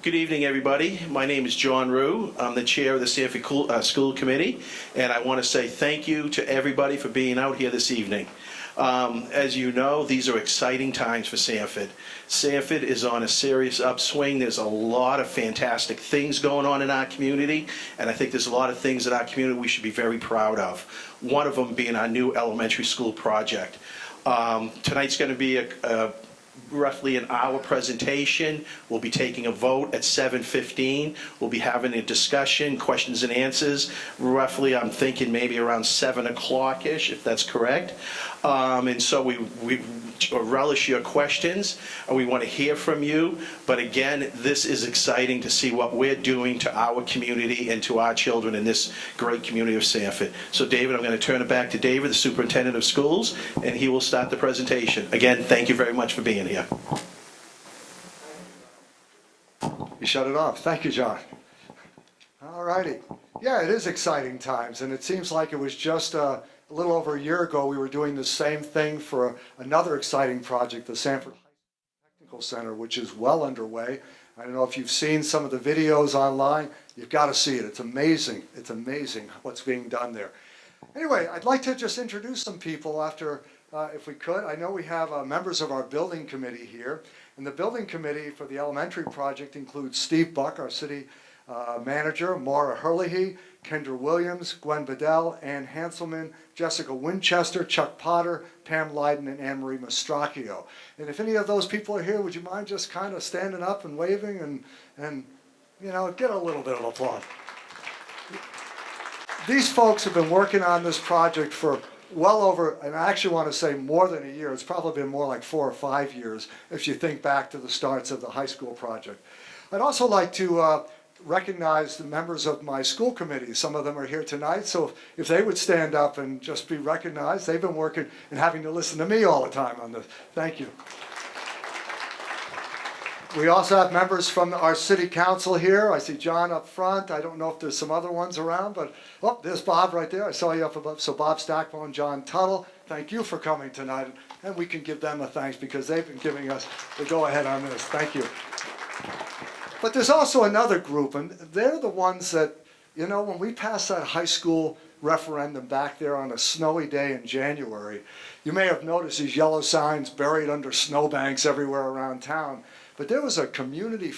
Good evening, everybody. My name is John Rue. I'm the chair of the Sanford School Committee, and I want to say thank you to everybody for being out here this evening. As you know, these are exciting times for Sanford. Sanford is on a serious upswing. There's a lot of fantastic things going on in our community, and I think there's a lot of things in our community we should be very proud of. One of them being our new elementary school project. Tonight's going to be roughly an hour presentation. We'll be taking a vote at 7:15. We'll be having a discussion, questions and answers, roughly I'm thinking maybe around 7 o'clock-ish, if that's correct. And so we relish your questions, and we want to hear from you. But again, this is exciting to see what we're doing to our community and to our children in this great community of Sanford. So David, I'm going to turn it back to David, the superintendent of schools, and he will start the presentation. Again, thank you very much for being here. You shut it off. Thank you, John. All righty. Yeah, it is exciting times, and it seems like it was just a little over a year ago we were doing the same thing for another exciting project, the Sanford Technical Center, which is well underway. I don't know if you've seen some of the videos online. You've got to see it. It's amazing. It's amazing what's being done there. Anyway, I'd like to just introduce some people after, if we could. I know we have members of our building committee here. And the building committee for the elementary project includes Steve Buck, our city manager, Maura Herlihy, Kendra Williams, Gwen Bedell, Ann Hanselman, Jessica Winchester, Chuck Potter, Pam Leiden, and Anne Marie Mastracchio. And if any of those people are here, would you mind just kind of standing up and waving and you know, get a little bit of applause. These folks have been working on this project for well over, and I actually want to say more than a year. It's probably been more like 4 or 5 years if you think back to the starts of the high school project. I'd also like to recognize the members of my school committee. Some of them are here tonight, so if they would stand up and just be recognized. They've been working and having to listen to me all the time on this. Thank you. We also have members from our city council here. I see John up front. I don't know if there's some other ones around, but oh, there's Bob right there. I saw you up above. So Bob Stackpole and John Tuttle, thank you for coming tonight. And we can give them a thanks because they've been giving us the go-ahead on this. Thank you. But there's also another group, and they're the ones that, you know, when we passed that high school referendum back there on a snowy day in January, you may have noticed these yellow signs buried under snowbanks everywhere around town. But there was a community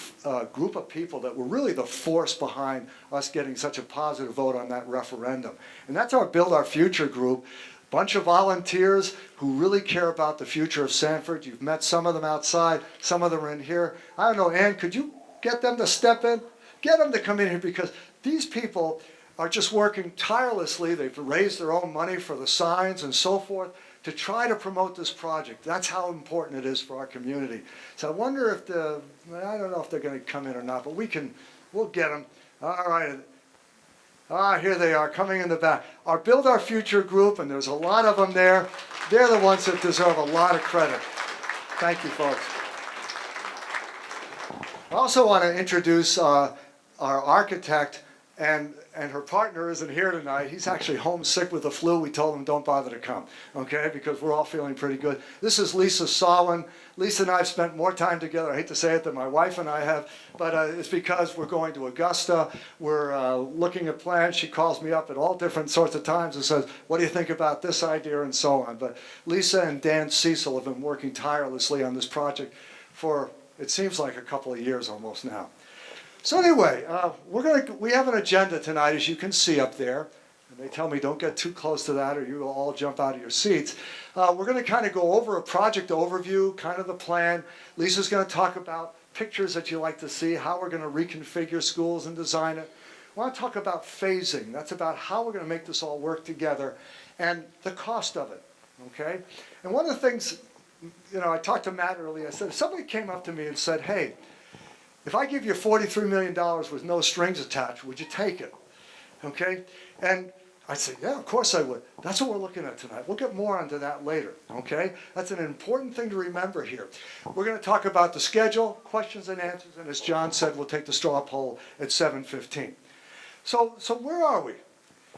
group of people that were really the force behind us getting such a positive vote on that referendum. And that's our Build Our Future group. Bunch of volunteers who really care about the future of Sanford. You've met some of them outside, some of them are in here. I don't know, Ann, could you get them to step in? Get them to come in here because these people are just working tirelessly. They've raised their own money for the signs and so forth to try to promote this project. That's how important it is for our community. So I wonder if I don't know if they're going to come in or not, but we'll get them. All right. Here they are coming in the back. Our Build Our Future group, and there's a lot of them there. They're the ones that deserve a lot of credit. Thank you, folks. I also want to introduce our architect, and her partner isn't here tonight. He's actually homesick with the flu. We told him don't bother to come, okay, because we're all feeling pretty good. This is Lisa Sawin. Lisa and I have spent more time together, I hate to say it, than my wife and I have, but it's because we're going to Augusta. We're looking at plans. She calls me up at all different sorts of times and says, what do you think about this idea, and so on. But Lisa and Dan Cecil have been working tirelessly on this project for, it seems like a couple of years almost now. So anyway, we have an agenda tonight, as you can see up there. And they tell me don't get too close to that or you will all jump out of your seats. We're going to kind of go over a project overview, kind of the plan. Lisa's going to talk about pictures that you like to see, how we're going to reconfigure schools and design it. I want to talk about phasing. That's about how we're going to make this all work together and the cost of it, okay? And one of the things, you know, I talked to Matt earlier. I said, if somebody came up to me and said, hey, if I give you $43 million with no strings attached, would you take it? Okay? And I said, yeah, of course I would. That's what we're looking at tonight. We'll get more onto that later, okay? That's an important thing to remember here. We're going to talk about the schedule, questions and answers, and as John said, we'll take the straw poll at 7:15. So where are we?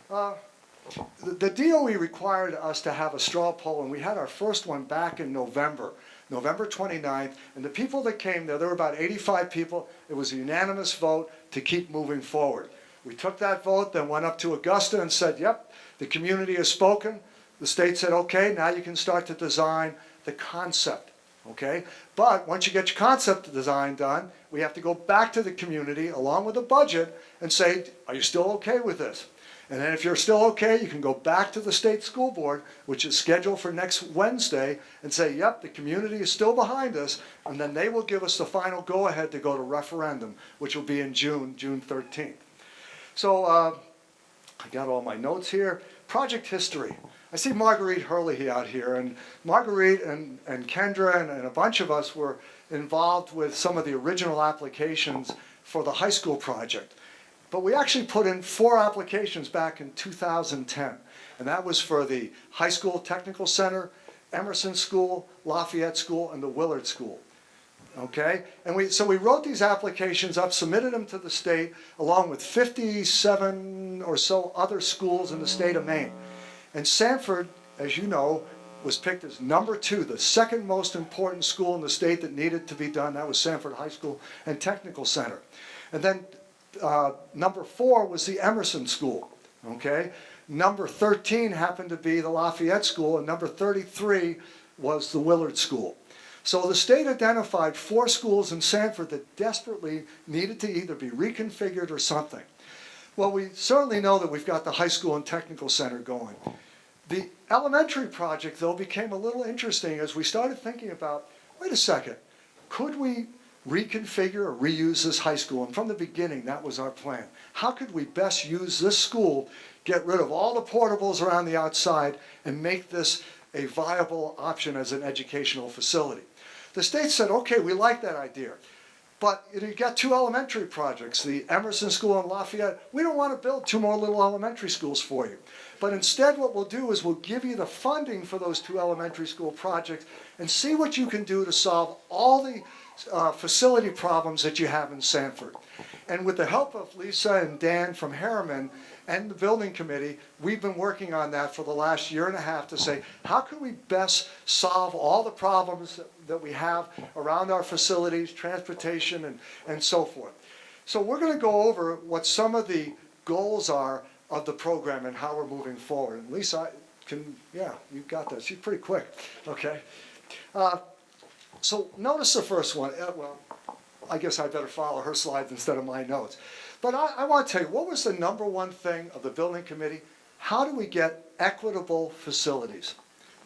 The DOE required us to have a straw poll, and we had our first one back in November. November 29th, and the people that came there were about 85 people. It was a unanimous vote to keep moving forward. We took that vote, then went up to Augusta and said, yep, the community has spoken. The state said, okay, now you can start to design the concept, okay? But once you get your concept design done, we have to go back to the community along with a budget and say, are you still okay with this? And then if you're still okay, you can go back to the state school board, which is scheduled for next Wednesday, and say, yep, the community is still behind us, and then they will give us the final go-ahead to go to referendum, which will be in June 13th. So I got all my notes here. Project history. I see Marguerite Hurley out here, and Marguerite and Kendra and a bunch of us were involved with some of the original applications for the high school project. But we actually put in 4 applications back in 2010, and that was for the High School Technical Center, Emerson School, Lafayette School, and the Willard School. Okay, and so we wrote these applications up, submitted them to the state, along with 57 or so other schools in the state of Maine. And Sanford, as you know, was picked as number 2, the second most important school in the state that needed to be done. That was Sanford High School and Technical Center. And then number 4 was the Emerson School. Okay, number 13 happened to be the Lafayette School, and number 33 was the Willard School. So the state identified 4 schools in Sanford that desperately needed to either be reconfigured or something. Well, we certainly know that we've got the high school and technical center going. The elementary project, though, became a little interesting as we started thinking about, wait a second, could we reconfigure or reuse this high school? And from the beginning, that was our plan. How could we best use this school, get rid of all the portables around the outside, and make this a viable option as an educational facility? The state said, okay, we like that idea. But you got 2 elementary projects, the Emerson School and Lafayette. We don't want to build 2 more little elementary schools for you. But instead what we'll do is we'll give you the funding for those 2 elementary school projects and see what you can do to solve all the facility problems that you have in Sanford. And with the help of Lisa and Dan from Harriman and the building committee, we've been working on that for the last 1.5 years to say, how can we best solve all the problems that we have around our facilities, transportation, and so forth. So we're going to go over what some of the goals are of the program and how we're moving forward. And Lisa, yeah, you got this. She's pretty quick, okay? So notice the first one. Well, I guess I better follow her slides instead of my notes. But I want to tell you, what was the number one thing of the building committee? How do we get equitable facilities?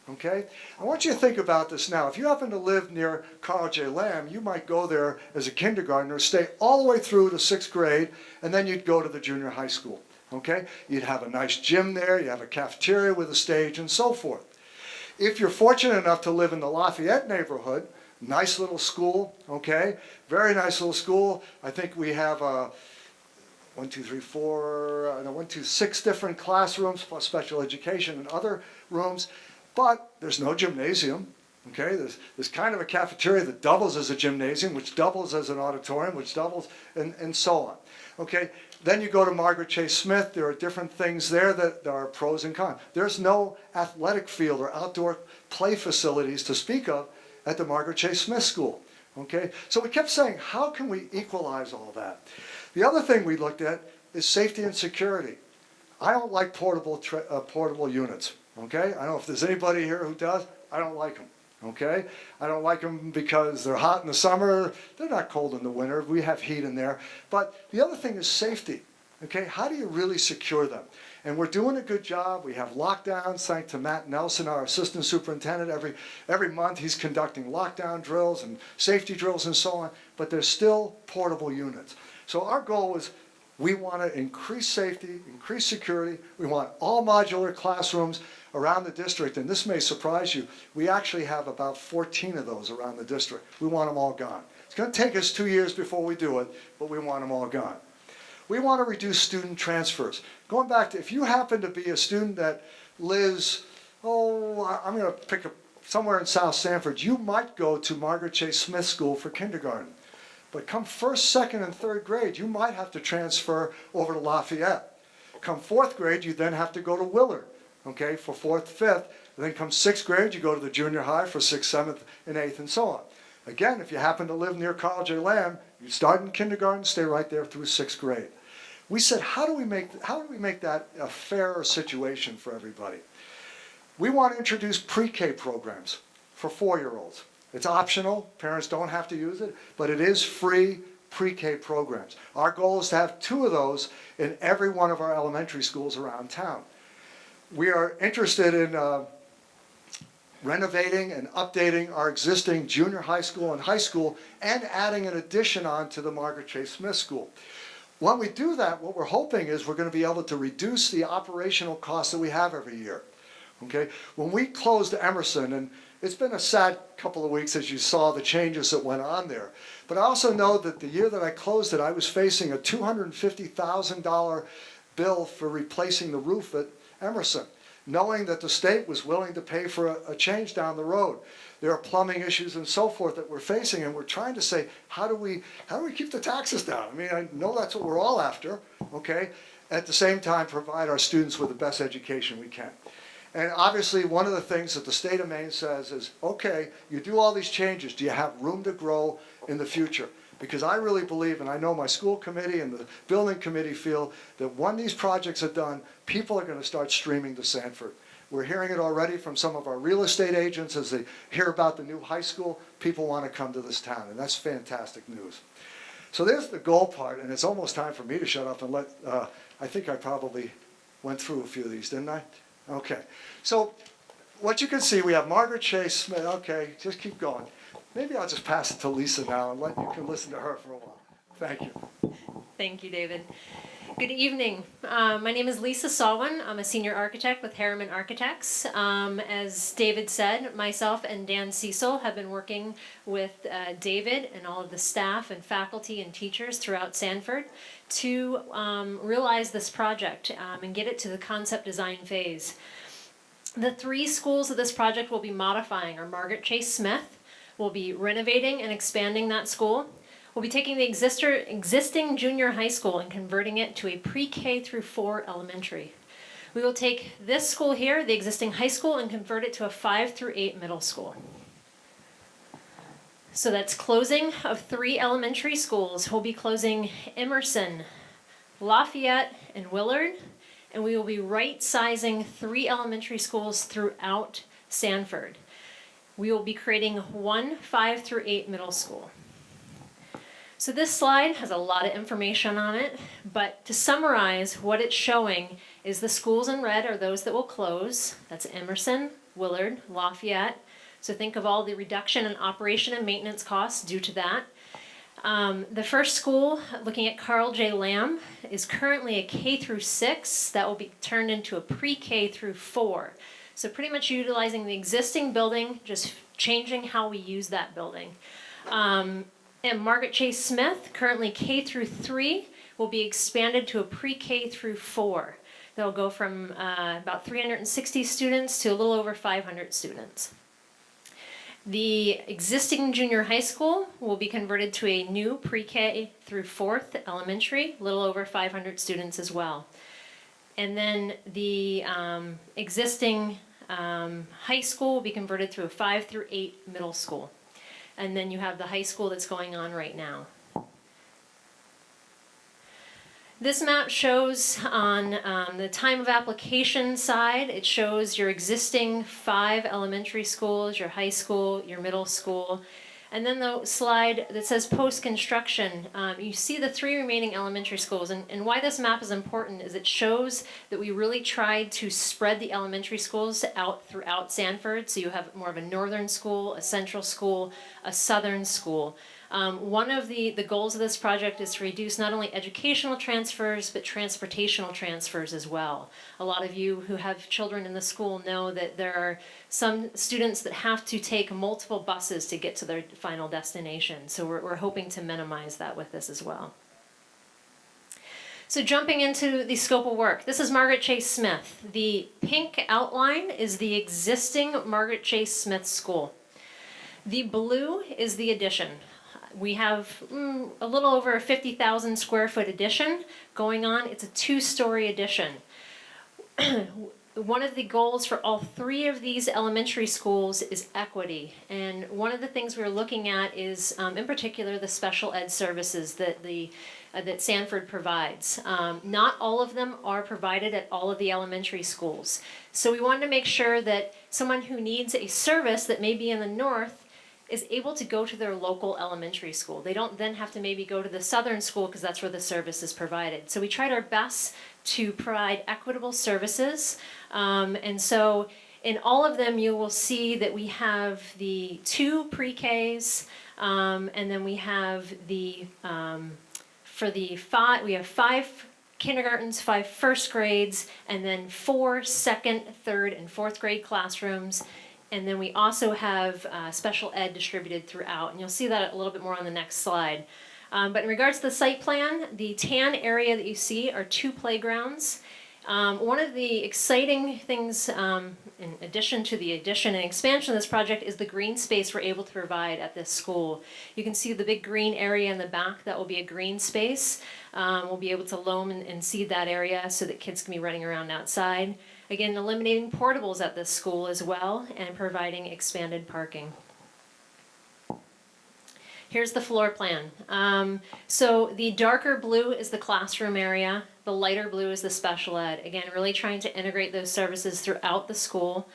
Okay? I want you to think about this now. If you happen to live near Carl J. Lamb, you might go there as a kindergartner, stay all the way through to 6th grade, and then you'd go to the junior high school. Okay? You'd have a nice gym there, you have a cafeteria with a stage, and so forth. If you're fortunate enough to live in the Lafayette neighborhood, nice little school, okay? Very nice little school. I think we have 6 different classrooms plus special education and other rooms, but there's no gymnasium, okay? There's kind of a cafeteria that doubles as a gymnasium, which doubles as an auditorium, which doubles, and so on, okay? Then you go to Margaret Chase Smith. There are different things there that are pros and cons. There's no athletic field or outdoor play facilities to speak of at the Margaret Chase Smith School, okay? So we kept saying, how can we equalize all that? The other thing we looked at is safety and security. I don't like portable units, okay? I don't know if there's anybody here who does. I don't like them, okay? I don't like them because they're hot in the summer. They're not cold in the winter. We have heat in there. But the other thing is safety, okay? How do you really secure them? And we're doing a good job. We have lockdowns, thanks to Matt Nelson, our assistant superintendent. Every month he's conducting lockdown drills and safety drills and so on, but there's still portable units. So our goal is we want to increase safety, increase security. We want all modular classrooms around the district, and this may surprise you. We actually have about 14 of those around the district. We want them all gone. It's going to take us 2 years before we do it, but we want them all gone. We want to reduce student transfers. Going back to, if you happen to be a student that lives, I'm going to pick somewhere in South Sanford, you might go to Margaret Chase Smith School for kindergarten. But come 1st, 2nd, and 3rd grade, you might have to transfer over to Lafayette. Come 4th grade, you then have to go to Willard, okay, for 4th, 5th. Then comes 6th grade, you go to the junior high for 6th, 7th, and 8th, and so on. Again, if you happen to live near Carl J. Lamb, you start in kindergarten, stay right there through 6th grade. We said, how do we make that a fairer situation for everybody? We want to introduce pre-K programs for 4-year-olds. It's optional, parents don't have to use it, but it is free pre-K programs. Our goal is to have 2 of those in every one of our elementary schools around town. We are interested in renovating and updating our existing junior high school and high school and adding an addition on to the Margaret Chase Smith School. When we do that, what we're hoping is we're going to be able to reduce the operational costs that we have every year. Okay? When we closed Emerson, and it's been a sad couple of weeks as you saw the changes that went on there, but I also know that the year that I closed it, I was facing a $250,000 bill for replacing the roof at Emerson, knowing that the state was willing to pay for a change down the road. There are plumbing issues and so forth that we're facing, and we're trying to say, how do we keep the taxes down? I mean, I know that's what we're all after, okay? At the same time, provide our students with the best education we can. And obviously, one of the things that the state of Maine says is, okay, you do all these changes, do you have room to grow in the future? Because I really believe, and I know my school committee and the building committee feel, that when these projects are done, people are going to start streaming to Sanford. We're hearing it already from some of our real estate agents as they hear about the new high school. People want to come to this town, and that's fantastic news. So there's the goal part, and it's almost time for me to shut up and let, I think I probably went through a few of these, didn't I? Okay. So what you can see, we have Margaret Chase Smith. Okay, just keep going. Maybe I'll just pass it to Lisa now and you can listen to her for a while. Thank you. Thank you, David. Good evening. My name is Lisa Salwin. I'm a senior architect with Harriman Architects. As David said, myself and Dan Cecil have been working with David and all of the staff and faculty and teachers throughout Sanford to realize this project and get it to the concept design phase. The 3 schools that this project will be modifying are Margaret Chase Smith. We'll be renovating and expanding that school. We'll be taking the existing junior high school and converting it to a pre-K through 4 elementary. We will take this school here, the existing high school, and convert it to a 5 through 8 middle school. So that's closing of 3 elementary schools. We'll be closing Emerson, Lafayette, and Willard, and we will be right-sizing 3 elementary schools throughout Sanford. We will be creating 1 5 through 8 middle school. So this slide has a lot of information on it, but to summarize, what it's showing is the schools in red are those that will close. That's Emerson, Willard, Lafayette. So think of all the reduction in operation and maintenance costs due to that. The first school, looking at Carl J. Lamb, is currently a K through 6 that will be turned into a pre-K through 4. So pretty much utilizing the existing building, just changing how we use that building. And Margaret Chase Smith, currently K through 3, will be expanded to a pre-K through 4. They'll go from about 360 students to a little over 500 students. The existing junior high school will be converted to a new pre-K through 4th elementary, a little over 500 students as well. And then the existing high school will be converted to a 5 through 8 middle school. And then you have the high school that's going on right now. This map shows on the time of application side, it shows your existing 5 elementary schools, your high school, your middle school. And then the slide that says post-construction, you see the 3 remaining elementary schools. And why this map is important is it shows that we really tried to spread the elementary schools out throughout Sanford. So you have more of a northern school, a central school, a southern school. One of the goals of this project is to reduce not only educational transfers, but transportational transfers as well. A lot of you who have children in the school know that there are some students that have to take multiple buses to get to their final destination. So we're hoping to minimize that with this as well. So jumping into the scope of work, this is Margaret Chase Smith. The pink outline is the existing Margaret Chase Smith School. The blue is the addition. We have a little over a 50,000 square foot addition going on. It's a 2-story addition. one of the goals for all three of these elementary schools is equity. And one of the things we're looking at is, in particular, the special ed services that that Sanford provides. Not all of them are provided at all of the elementary schools. So we wanted to make sure that someone who needs a service that may be in the north is able to go to their local elementary school. They don't then have to maybe go to the southern school because that's where the service is provided. So we tried our best to provide equitable services. And so in all of them, you will see that we have the 2 pre-Ks, and then we have the, for the 5, we have 5 kindergartens, 5 first grades, and then 4 second, third, and fourth grade classrooms. And then we also have special ed distributed throughout. And you'll see that a little bit more on the next slide. But in regards to the site plan, the tan area that you see are 2 playgrounds. One of the exciting things, in addition to the addition and expansion of this project, is the green space we're able to provide at this school. You can see the big green area in the back. That will be a green space. We'll be able to loam and seed that area so that kids can be running around outside. Again, eliminating portables at this school as well and providing expanded parking. Here's the floor plan. So the darker blue is the classroom area. The lighter blue is the special ed. Again, really trying to integrate those services throughout the school.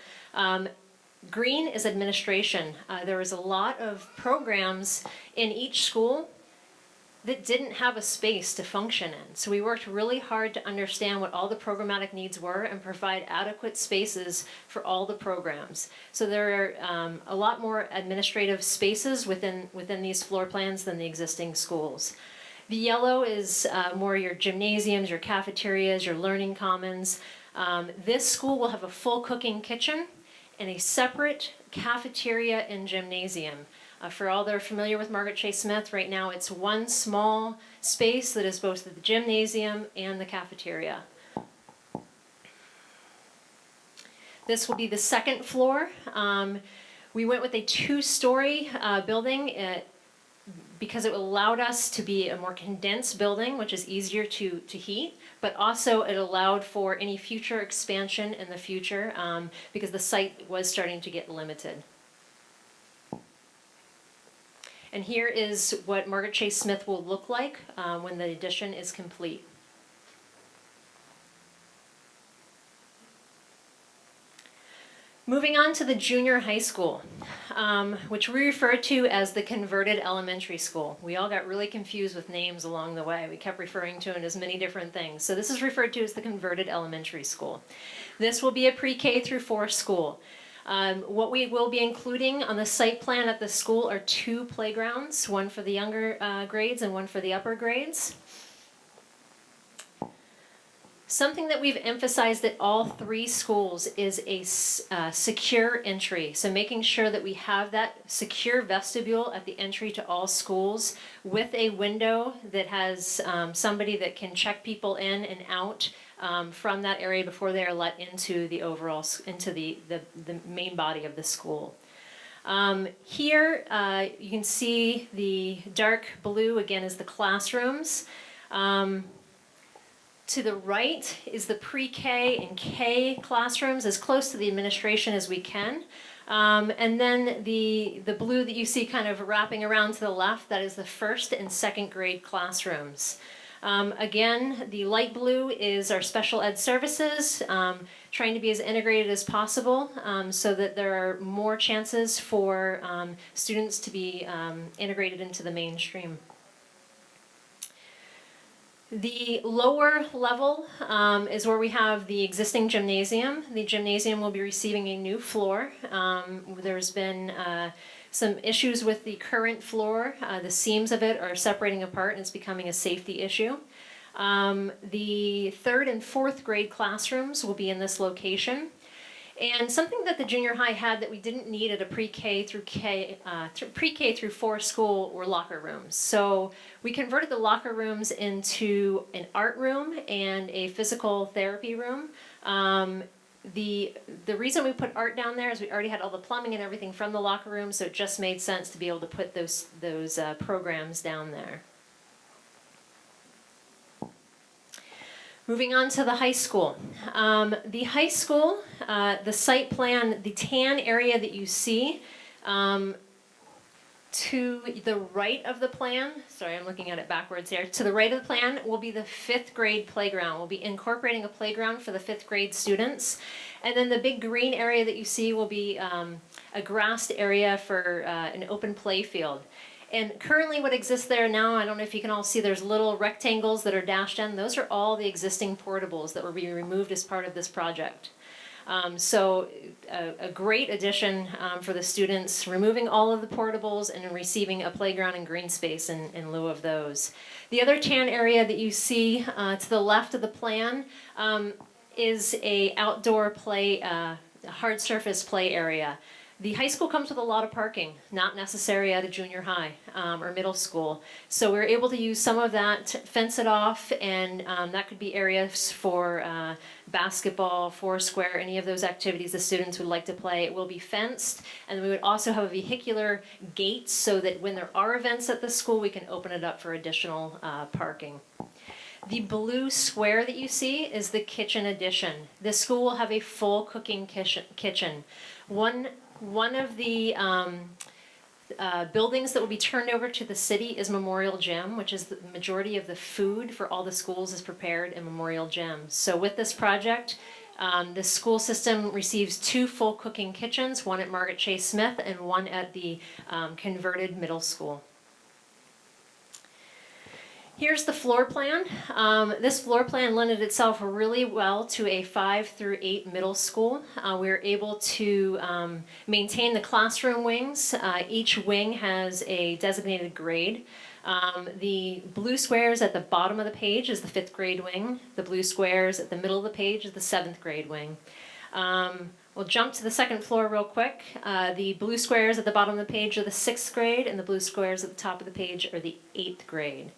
Green is administration. There was a lot of programs in each school that didn't have a space to function in. So we worked really hard to understand what all the programmatic needs were and provide adequate spaces for all the programs. So there are a lot more administrative spaces within these floor plans than the existing schools. The yellow is more your gymnasiums, your cafeterias, your learning commons. This school will have a full cooking kitchen and a separate cafeteria and gymnasium. For all that are familiar with Margaret Chase Smith, right now it's one small space that is both the gymnasium and the cafeteria. This will be the second floor. We went with a 2-story building because it allowed us to be a more condensed building, which is easier to heat, but also it allowed for any future expansion in the future because the site was starting to get limited. And here is what Margaret Chase Smith will look like when the addition is complete. Moving on to the junior high school, which we refer to as the converted elementary school. We all got really confused with names along the way. We kept referring to it as many different things. So this is referred to as the converted elementary school. This will be a pre-K through 4 school. What we will be including on the site plan at the school are 2 playgrounds, one for the younger grades and one for the upper grades. Something that we've emphasized at all 3 schools is a secure entry. So making sure that we have that secure vestibule at the entry to all schools with a window that has somebody that can check people in and out from that area before they are let into the overall, into the main body of the school. Here you can see the dark blue again is the classrooms. To the right is the pre-K and K classrooms, as close to the administration as we can. And then the blue that you see kind of wrapping around to the left, that is the 1st and 2nd grade classrooms. Again, the light blue is our special ed services, trying to be as integrated as possible so that there are more chances for students to be integrated into the mainstream. The lower level is where we have the existing gymnasium. The gymnasium will be receiving a new floor. There's been some issues with the current floor. The seams of it are separating apart and it's becoming a safety issue. The 3rd and 4th grade classrooms will be in this location. And something that the junior high had that we didn't need at a pre-K through 4 school were locker rooms. So we converted the locker rooms into an art room and a physical therapy room. The reason we put art down there is we already had all the plumbing and everything from the locker room, so it just made sense to be able to put those programs down there. Moving on to the high school. The high school, the site plan, the tan area that you see to the right of the plan, sorry, I'm looking at it backwards here. To the right of the plan will be the 5th grade playground. We'll be incorporating a playground for the 5th grade students. And then the big green area that you see will be a grassed area for an open play field. And currently what exists there now, I don't know if you can all see, there's little rectangles that are dashed in. Those are all the existing portables that will be removed as part of this project. So a great addition for the students, removing all of the portables and receiving a playground and green space in lieu of those. The other tan area that you see to the left of the plan is a outdoor play, hard surface play area. The high school comes with a lot of parking, not necessary at a junior high or middle school. So we're able to use some of that, fence it off, and that could be areas for basketball, foursquare, any of those activities the students would like to play. It will be fenced, and we would also have a vehicular gate so that when there are events at the school, we can open it up for additional parking. The blue square that you see is the kitchen addition. This school will have a full cooking kitchen. One of the buildings that will be turned over to the city is Memorial Gym, which is the majority of the food for all the schools is prepared in Memorial Gym. So with this project, the school system receives 2 full cooking kitchens, one at Margaret Chase Smith and one at the converted middle school. Here's the floor plan. This floor plan lended itself really well to a 5 through 8 middle school. We were able to maintain the classroom wings. Each wing has a designated grade. The blue squares at the bottom of the page is the 5th grade wing. The blue squares at the middle of the page is the 7th grade wing. We'll jump to the second floor real quick. The blue squares at the bottom of the page are the 6th grade, and the blue squares at the top of the page are the 8th grade.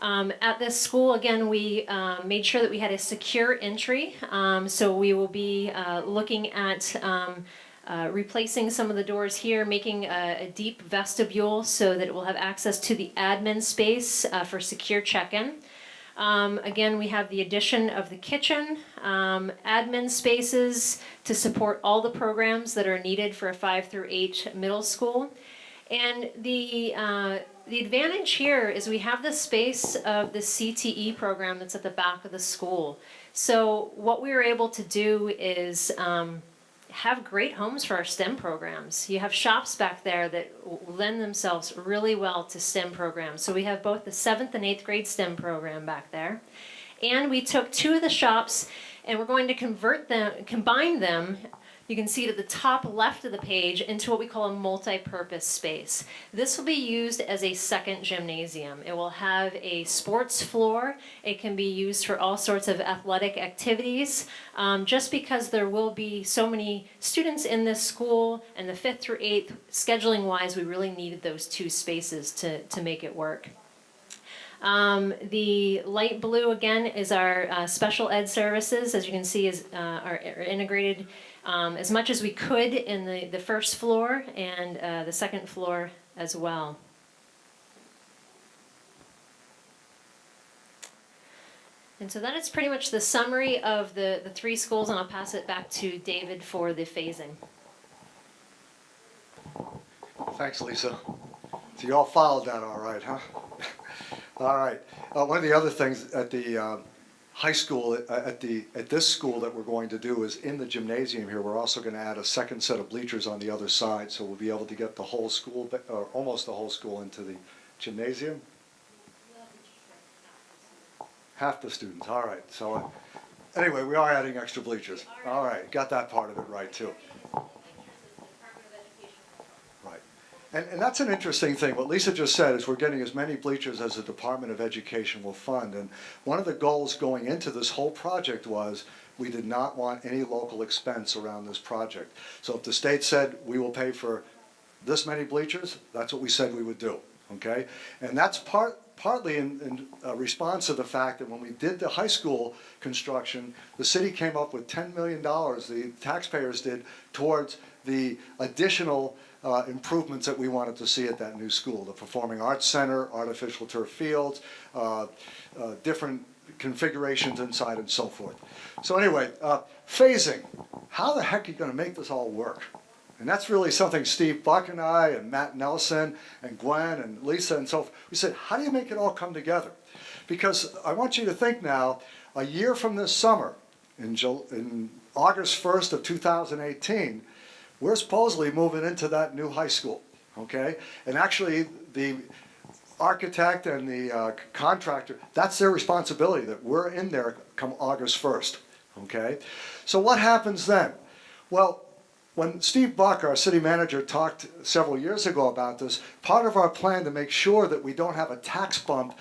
At this school, again, we made sure that we had a secure entry. So we will be looking at replacing some of the doors here, making a deep vestibule so that it will have access to the admin space for secure check-in. Again, we have the addition of the kitchen, admin spaces to support all the programs that are needed for a 5 through 8 middle school. And the advantage here is we have the space of the CTE program that's at the back of the school. So what we were able to do is have great homes for our STEM programs. You have shops back there that lend themselves really well to STEM programs. So we have both the 7th and 8th grade STEM program back there. And we took 2 of the shops and we're going to combine them. You can see it at the top left of the page into what we call a multi-purpose space. This will be used as a second gymnasium. It will have a sports floor. It can be used for all sorts of athletic activities. Just because there will be so many students in this school and the 5th through 8th, scheduling wise, we really needed those 2 spaces to make it work. The light blue again is our special ed services. As you can see, are integrated as much as we could in the first floor and the second floor as well. And so that is pretty much the summary of the 3 schools, and I'll pass it back to David for the phasing. Thanks, Lisa. So you all followed that all right, huh? All right. One of the other things at the high school, at this school that we're going to do is in the gymnasium here, we're also going to add a second set of bleachers on the other side, so we'll be able to get the whole school, or almost the whole school, into the gymnasium. Half the students, all right. So anyway, we are adding extra bleachers. All right, got that part of it right too. Right. And that's an interesting thing. What Lisa just said is we're getting as many bleachers as the Department of Education will fund. And one of the goals going into this whole project was we did not want any local expense around this project. So if the state said we will pay for this many bleachers, that's what we said we would do, okay? And that's partly in response to the fact that when we did the high school construction, the city came up with $10 million, the taxpayers did, towards the additional improvements that we wanted to see at that new school. The Performing Arts Center, artificial turf fields, different configurations inside and so forth. So anyway, phasing. How the heck are you going to make this all work? And that's really something Steve Buck and I and Matt Nelson and Gwen and Lisa and so forth, we said, how do you make it all come together? Because I want you to think now, a year from this summer, in August 1st of 2018, we're supposedly moving into that new high school, okay? And actually, the architect and the contractor, that's their responsibility, that we're in there come August 1st, okay? So what happens then? Well, when Steve Buck, our city manager, talked several years ago about this, part of our plan to make sure that we don't have a tax bump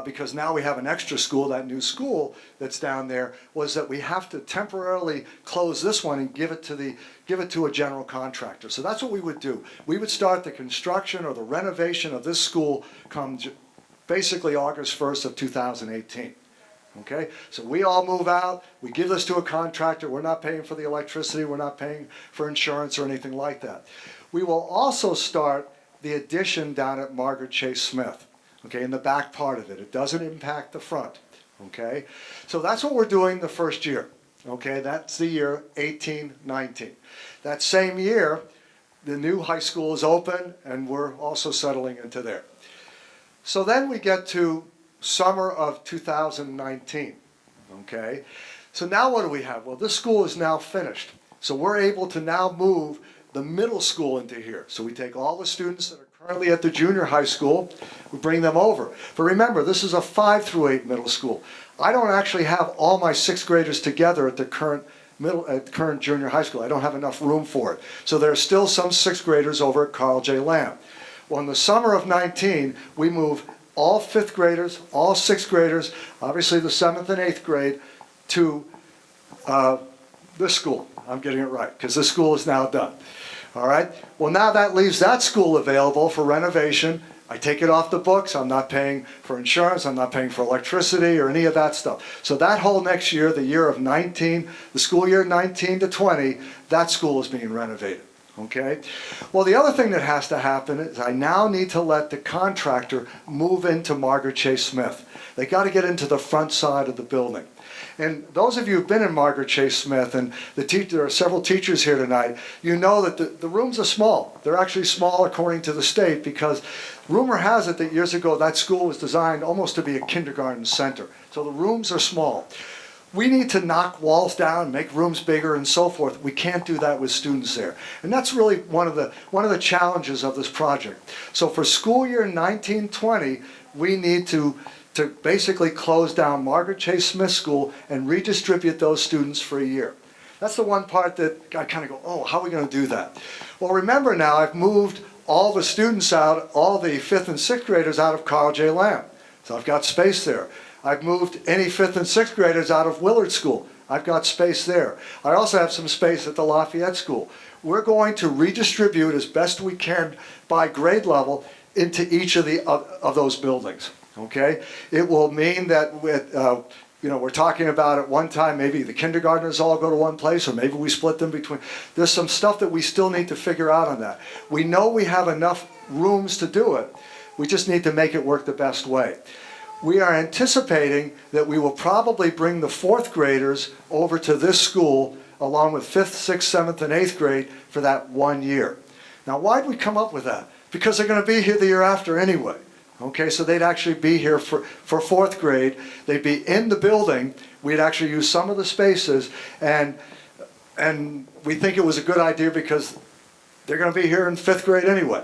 because now we have an extra school, that new school that's down there, was that we have to temporarily close this one and give it to a general contractor. So that's what we would do. We would start the construction or the renovation of this school come basically August 1st of 2018. Okay, so we all move out, we give this to a contractor, we're not paying for the electricity, we're not paying for insurance or anything like that. We will also start the addition down at Margaret Chase Smith, okay, in the back part of it. It doesn't impact the front, okay? So that's what we're doing the first year, okay? That's the year 18-19. That same year, the new high school is open and we're also settling into there. So then we get to summer of 2019, okay? So now what do we have? Well, this school is now finished. So we're able to now move the middle school into here. So we take all the students that are currently at the junior high school, we bring them over. But remember, this is a 5 through 8 middle school. I don't actually have all my 6th graders together at the current junior high school. I don't have enough room for it. So there are still some 6th graders over at Carl J. Lamb. Well, in the summer of 19, we move all 5th graders, all 6th graders, obviously the 7th and 8th grade, to this school. I'm getting it right, because this school is now done. All right? Well, now that leaves that school available for renovation. I take it off the books. I'm not paying for insurance. I'm not paying for electricity or any of that stuff. So that whole next year, the year of 19, the school year 19 to 20, that school is being renovated. Okay? Well, the other thing that has to happen is I now need to let the contractor move into Margaret Chase Smith. They got to get into the front side of the building. And those of you who've been in Margaret Chase Smith, and there are several teachers here tonight, you know that the rooms are small. They're actually small according to the state because rumor has it that years ago that school was designed almost to be a kindergarten center. So the rooms are small. We need to knock walls down, make rooms bigger, and so forth. We can't do that with students there. And that's really one of the challenges of this project. So for school year 1920, we need to basically close down Margaret Chase Smith School and redistribute those students for a year. That's the one part that I kind of go, oh, how are we going to do that? Well, remember now, I've moved all the students out, all the 5th and 6th graders out of Carl J. Lamb. So I've got space there. I've moved any 5th and 6th graders out of Willard School. I've got space there. I also have some space at the Lafayette School. We're going to redistribute as best we can by grade level into each of those buildings. Okay? It will mean that we're talking about at one time maybe the kindergartners all go to one place, or maybe we split them between. There's some stuff that we still need to figure out on that. We know we have enough rooms to do it. We just need to make it work the best way. We are anticipating that we will probably bring the 4th graders over to this school along with 5th, 6th, 7th, and 8th grade for that 1 year. Now, why did we come up with that? Because they're going to be here the year after anyway. Okay, so they'd actually be here for 4th grade. They'd be in the building. We'd actually use some of the spaces, and we think it was a good idea because they're going to be here in 5th grade anyway.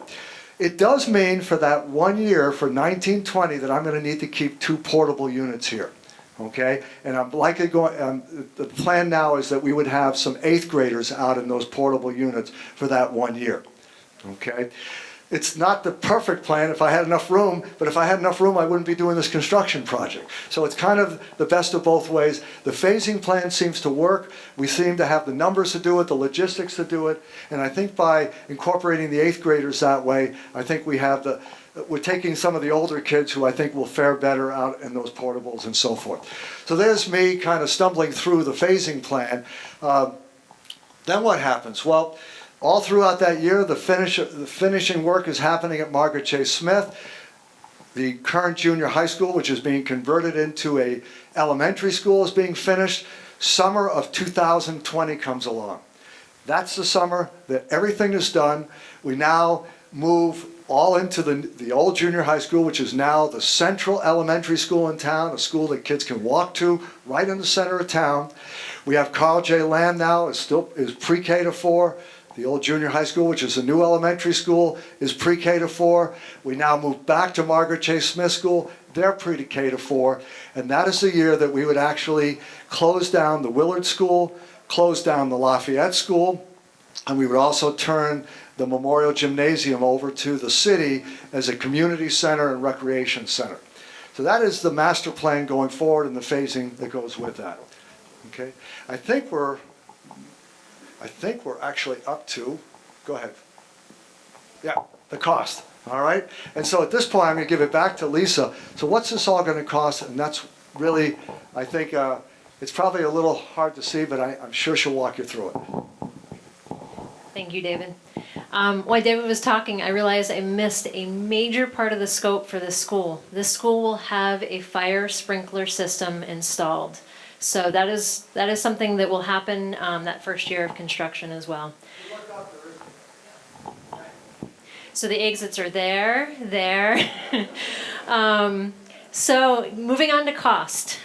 It does mean for that 1 year, for 1920, that I'm going to need to keep 2 portable units here. Okay, and I'm likely going. The plan now is that we would have some 8th graders out in those portable units for that 1 year. Okay. It's not the perfect plan if I had enough room, but if I had enough room, I wouldn't be doing this construction project. So it's kind of the best of both ways. The phasing plan seems to work. We seem to have the numbers to do it, the logistics to do it, and I think by incorporating the 8th graders that way, I think we're taking some of the older kids who I think will fare better out in those portables and so forth. So there's me kind of stumbling through the phasing plan. Then what happens? Well, all throughout that year, the finishing work is happening at Margaret Chase Smith. The current junior high school, which is being converted into a elementary school, is being finished. Summer of 2020 comes along. That's the summer that everything is done. We now move all into the old junior high school, which is now the central elementary school in town, a school that kids can walk to right in the center of town. We have Carl J. Lamb now, is pre-K to 4. The old junior high school, which is a new elementary school, is pre-K to 4. We now move back to Margaret Chase Smith School. They're pre-K to 4. And that is the year that we would actually close down the Willard School, close down the Lafayette School, and we would also turn the Memorial Gymnasium over to the city as a community center and recreation center. So that is the master plan going forward and the phasing that goes with that. Okay, I think we're actually up to, go ahead. Yeah, the cost, all right? And so at this point, I'm gonna give it back to Lisa. So what's this all gonna cost? And that's really, I think, it's probably a little hard to see, but I'm sure she'll walk you through it. Thank you, David. While David was talking, I realized I missed a major part of the scope for this school. This school will have a fire sprinkler system installed. So that is something that will happen that first year of construction as well. So the exits are there. So moving on to cost.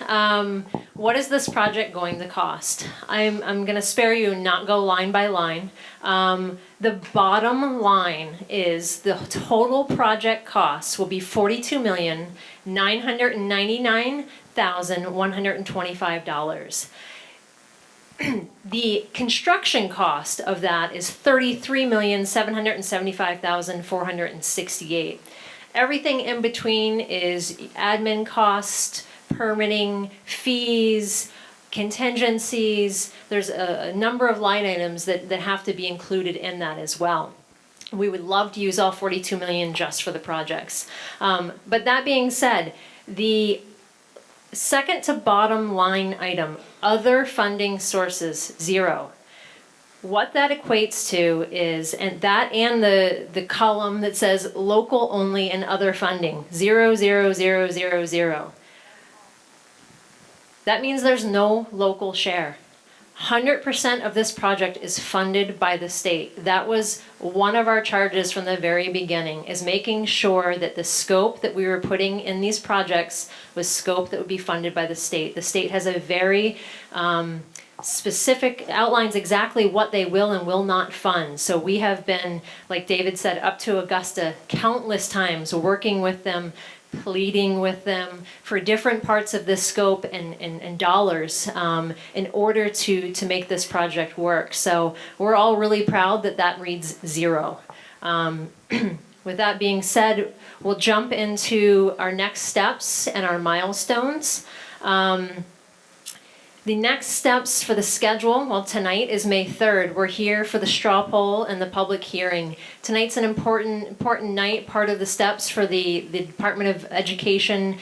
What is this project going to cost? I'm going to spare you and not go line by line. The bottom line is the total project cost will be $42,999,125. The construction cost of that is $33,775,468. Everything in between is admin cost, permitting, fees, contingencies. There's a number of line items that have to be included in that as well. We would love to use all 42 million just for the projects. But that being said, the second to bottom line item, other funding sources, 0. What that equates to is, and the column that says local only and other funding, 0, 0, 0, 0, 0. That means there's no local share. 100% of this project is funded by the state. That was one of our charges from the very beginning, is making sure that the scope that we were putting in these projects was scope that would be funded by the state. The state has a very specific, outlines exactly what they will and will not fund. So we have been, like David said, up to Augusta countless times working with them, pleading with them for different parts of this scope and dollars in order to make this project work. So we're all really proud that that reads 0. With that being said, we'll jump into our next steps and our milestones. The next steps for the schedule, well, tonight is May 3rd. We're here for the straw poll and the public hearing. Tonight's an important night. Part of the steps for the Department of Education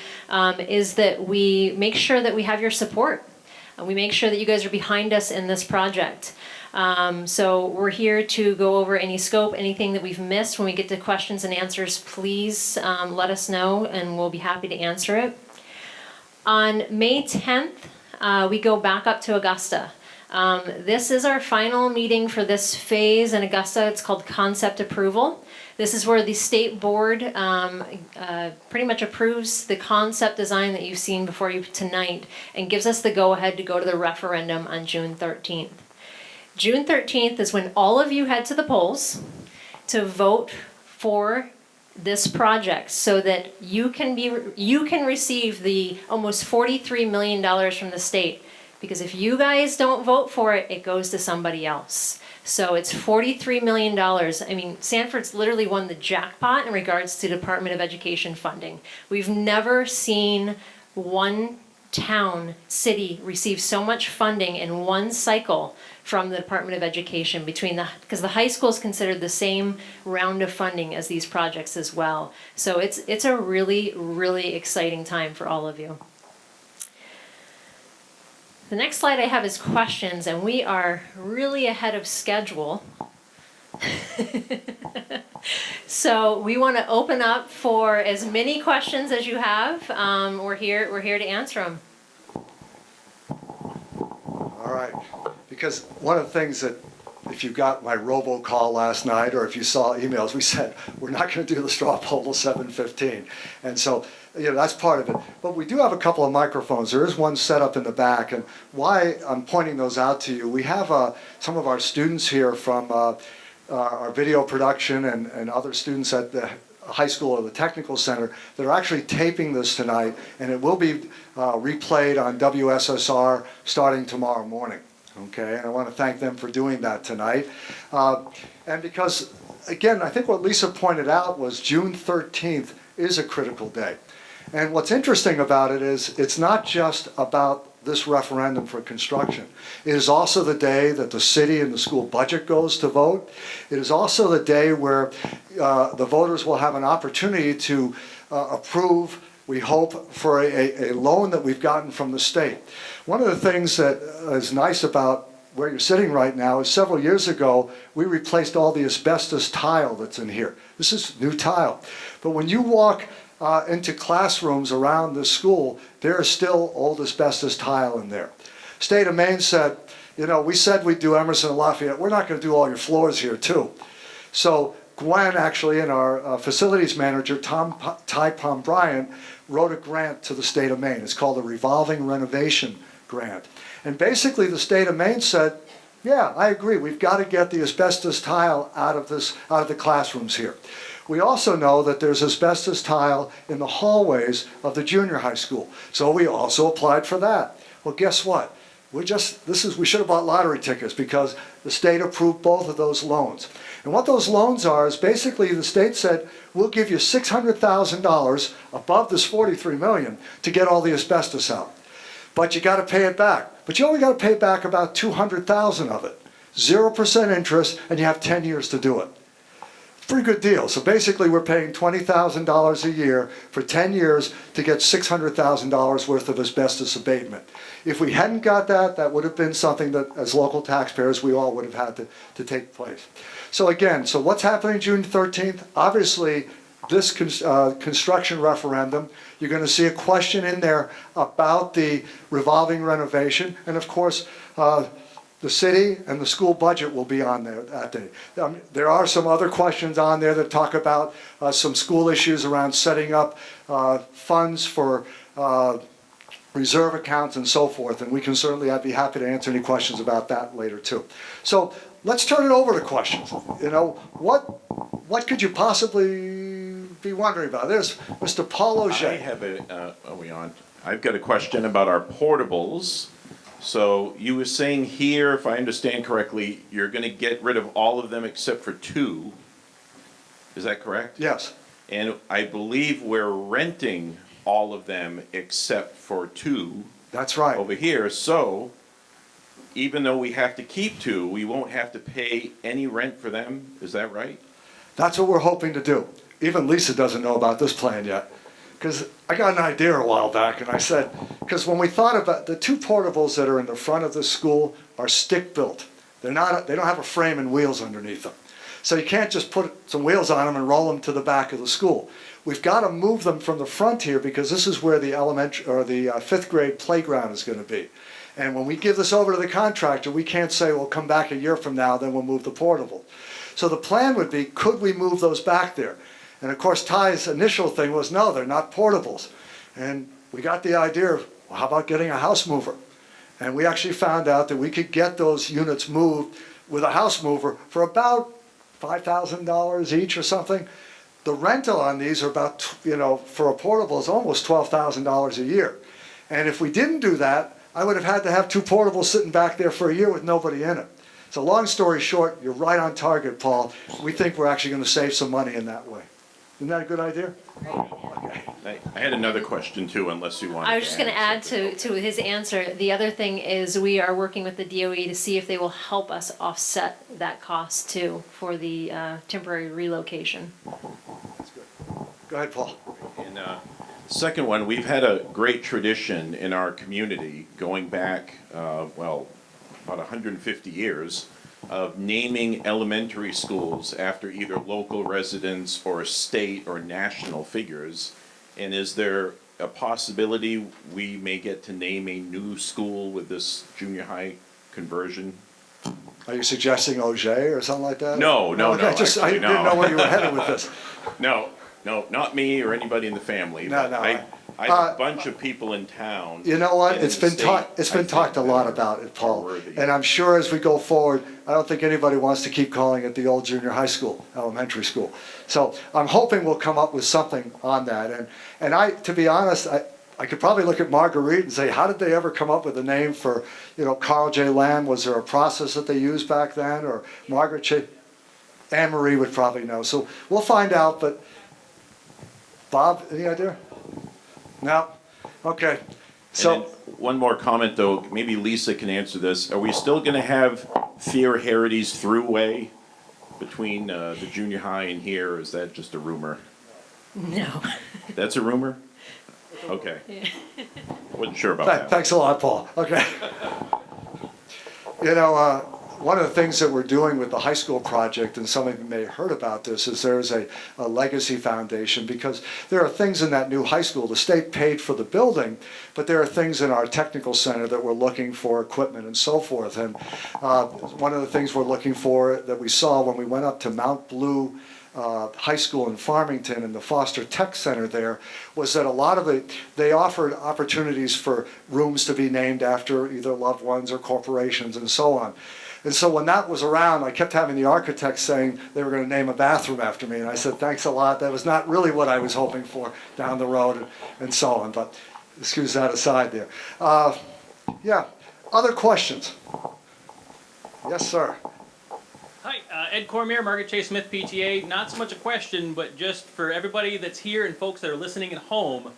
is that we make sure that we have your support. We make sure that you guys are behind us in this project. So we're here to go over any scope, anything that we've missed. When we get to questions and answers, please let us know and we'll be happy to answer it. On May 10th, we go back up to Augusta. This is our final meeting for this phase in Augusta. It's called concept approval. This is where the state board pretty much approves the concept design that you've seen before you tonight and gives us the go-ahead to go to the referendum on June 13th. June 13th is when all of you head to the polls to vote for this project so that you can receive the almost $43 million from the state. Because if you guys don't vote for it, it goes to somebody else. So it's $43 million. I mean, Sanford's literally won the jackpot in regards to Department of Education funding. We've never seen one city receive so much funding in one cycle from the Department of Education because the high school is considered the same round of funding as these projects as well. So it's a really, really exciting time for all of you. The next slide I have is questions, and we are really ahead of schedule. So we want to open up for as many questions as you have. We're here to answer them. All right, because one of the things that, if you got my robocall last night, or if you saw emails, we said, we're not gonna do the straw poll till 7:15. And so, that's part of it. But we do have a couple of microphones. There is one set up in the back, and why I'm pointing those out to you, we have some of our students here from our video production and other students at the high school or the technical center that are actually taping this tonight, and it will be replayed on WSSR starting tomorrow morning. Okay, and I want to thank them for doing that tonight. And because, again, I think what Lisa pointed out was June 13th is a critical day. And what's interesting about it is it's not just about this referendum for construction. It is also the day that the city and the school budget goes to vote. It is also the day where the voters will have an opportunity to approve, we hope, for a loan that we've gotten from the state. One of the things that is nice about where you're sitting right now is several years ago, we replaced all the asbestos tile that's in here. This is new tile. But when you walk into classrooms around the school, there is still old asbestos tile in there. State of Maine said, we said we'd do Emerson and Lafayette. We're not going to do all your floors here too. So Gwen actually, and our facilities manager, Ty Bryan, wrote a grant to the state of Maine. It's called a revolving renovation grant. And basically the state of Maine said, yeah, I agree. We've got to get the asbestos tile out of the classrooms here. We also know that there's asbestos tile in the hallways of the junior high school. So we also applied for that. Well, guess what? We should have bought lottery tickets because the state approved both of those loans. And what those loans are is basically the state said, we'll give you $600,000 above this $43 million to get all the asbestos out. But you got to pay it back. But you only got to pay back about $200,000 of it. 0% interest, and you have 10 years to do it. Pretty good deal. So basically we're paying $20,000 a year for 10 years to get $600,000 worth of asbestos abatement. If we hadn't got that, that would have been something that as local taxpayers we all would have had to take place. So again, so what's happening June 13th? Obviously this construction referendum, you're going to see a question in there about the revolving renovation, and of course the city and the school budget will be on there that day. There are some other questions on there that talk about some school issues around setting up funds for reserve accounts and so forth, and I'd be happy to answer any questions about that later too. So let's turn it over to questions. What could you possibly be wondering about? There's Mr. Paul Auger. Are we on? I've got a question about our portables. So you were saying here, if I understand correctly, you're going to get rid of all of them except for 2. Is that correct? Yes. And I believe we're renting all of them except for 2. That's right. Over here. So even though we have to keep 2, we won't have to pay any rent for them. Is that right? That's what we're hoping to do. Even Lisa doesn't know about this plan yet. Because I got an idea a while back, and I said, because when we thought about the 2 portables that are in the front of the school are stick-built. They don't have a frame and wheels underneath them. So you can't just put some wheels on them and roll them to the back of the school. We've got to move them from the front here because this is where the elementary or the 5th grade playground is going to be. And when we give this over to the contractor, we can't say, well, come back a year from now, then we'll move the portable. So the plan would be, could we move those back there? And of course, Ty's initial thing was, no, they're not portables. And we got the idea of, well, how about getting a house mover? And we actually found out that we could get those units moved with a house mover for about $5,000 each or something. The rental on these are about, for a portable is almost $12,000 a year. And if we didn't do that, I would have had to have 2 portables sitting back there for a year with nobody in it. So long story short, you're right on target, Paul. We think we're actually going to save some money in that way. Isn't that a good idea? I had another question too, unless you want. I was just going to add to his answer. The other thing is we are working with the DOE to see if they will help us offset that cost too for the temporary relocation. That's good. Go ahead, Paul. And second one, we've had a great tradition in our community going back, about 150 years, of naming elementary schools after either local residents or state or national figures. And is there a possibility we may get to name a new school with this junior high conversion? Are you suggesting Auger or something like that? No, no, Okay, no, I actually, didn't no. know where you were headed with this. No, not me or anybody in the family. No, but no, I have a bunch of people in town. You know what, and in it's the been state, talked, it's I been think, talked a that lot are- about it, Paul. are worthy. And I'm sure as we go forward, I don't think anybody wants to keep calling it the old junior high school, elementary school. So I'm hoping we'll come up with something on that. And I, to be honest, I could probably look at Marguerite and say, how did they ever come up with a name for, Carl J. Lamb? Was there a process that they used back then? Or Margaret J. Anne Marie would probably know. So we'll find out, but Bob, any idea? No? Okay. So. And then one more comment though, maybe Lisa can answer this. Are we still gonna have Fear Heritage Thruway between the junior high and here, or is that just a rumor? No. That's a rumor? Okay. Wasn't sure about that. Thanks a lot, Paul. Okay. One of the things that we're doing with the high school project, and some of you may have heard about this, is there's a legacy foundation, because there are things in that new high school. The state paid for the building, but there are things in our technical center that we're looking for, equipment and so forth. And one of the things we're looking for that we saw when we went up to Mount Blue High School in Farmington and the Foster Tech Center there was that a lot of they offered opportunities for rooms to be named after either loved ones or corporations and so on. And so when that was around, I kept having the architects saying they were going to name a bathroom after me. And I said, thanks a lot. That was not really what I was hoping for down the road and so on. But excuse that aside there. Yeah, other questions? Yes, sir. Hi, Ed Cormier, Margaret Chase Smith, PTA. Not so much a question, but just for everybody that's here and folks that are listening at home,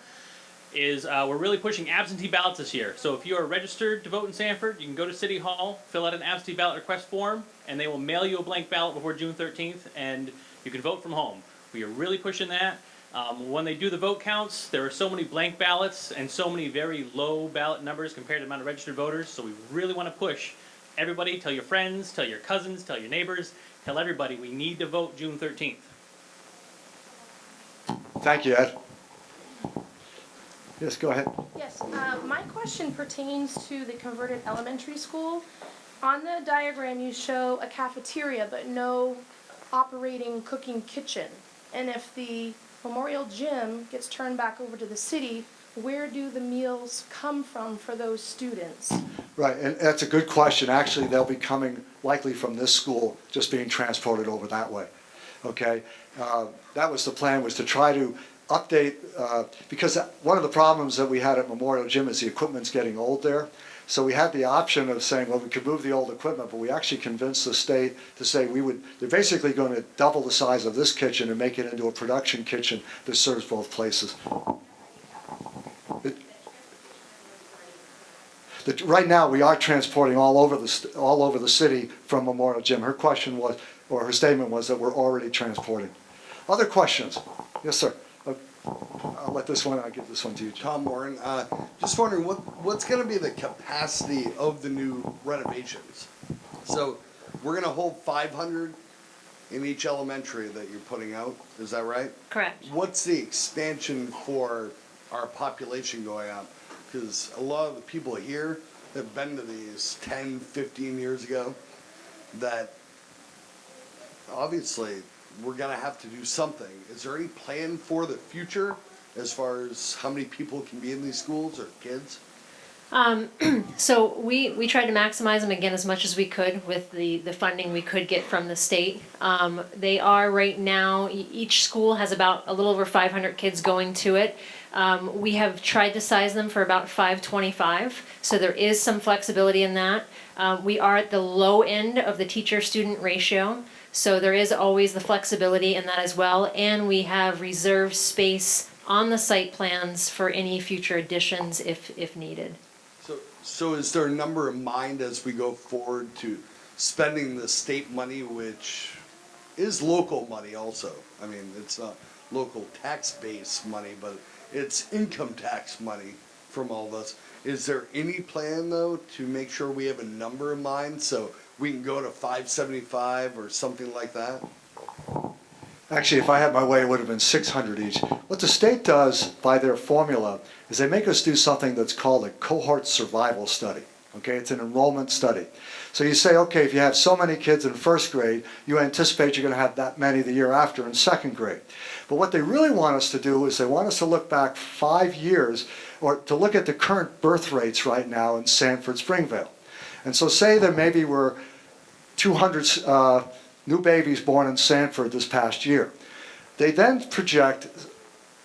is we're really pushing absentee ballots this year. So if you are registered to vote in Sanford, you can go to City Hall, fill out an absentee ballot request form, and they will mail you a blank ballot before June 13th, and you can vote from home. We are really pushing that. When they do the vote counts, there are so many blank ballots and so many very low ballot numbers compared to the amount of registered voters, so we really want to push everybody. Tell your friends, tell your cousins, tell your neighbors, tell everybody we need to vote June 13th. Thank you, Ed. Yes, go ahead. Yes, my question pertains to the converted elementary school. On the diagram, you show a cafeteria, but no operating cooking kitchen. And if the Memorial Gym gets turned back over to the city, where do the meals come from for those students? Right, and that's a good question. Actually, they'll be coming likely from this school, just being transported over that way. Okay, that was the plan, was to try to update, because one of the problems that we had at Memorial Gym is the equipment's getting old there. So we had the option of saying, well, we could move the old equipment, but we actually convinced the state to say they're basically going to double the size of this kitchen and make it into a production kitchen that serves both places. Right now, we are transporting all over the city from Memorial Gym. Her question was, or her statement was, that we're already transporting. Other questions? Yes, sir. I'll let this one. I'll give this one to you, John. Tom Warren, just wondering what's going to be the capacity of the new renovations? So we're going to hold 500 in each elementary that you're putting out. Is that right? Correct. What's the expansion for our population going up? Because a lot of the people here have been to these 10, 15 years ago, that obviously we're going to have to do something. Is there any plan for the future as far as how many people can be in these schools or kids? So we tried to maximize them again as much as we could with the funding we could get from the state. They are right now, each school has about a little over 500 kids going to it. We have tried to size them for about 525, so there is some flexibility in that. We are at the low end of the teacher-student ratio, so there is always the flexibility in that as well, and we have reserved space on the site plans for any future additions if needed. So is there a number in mind as we go forward to spending the state money, which is local money also? I mean, it's not local tax base money, but it's income tax money from all this. Is there any plan though to make sure we have a number in mind so we can go to 575 or something like that? Actually, if I had my way, it would have been 600 each. What the state does by their formula is they make us do something that's called a cohort survival study. Okay, it's an enrollment study. So you say, okay, if you have so many kids in first grade, you anticipate you're going to have that many the year after in second grade. But what they really want us to do is they want us to look back 5 years, or to look at the current birth rates right now in Sanford, Springvale. And so say there maybe were 200 new babies born in Sanford this past year. They then project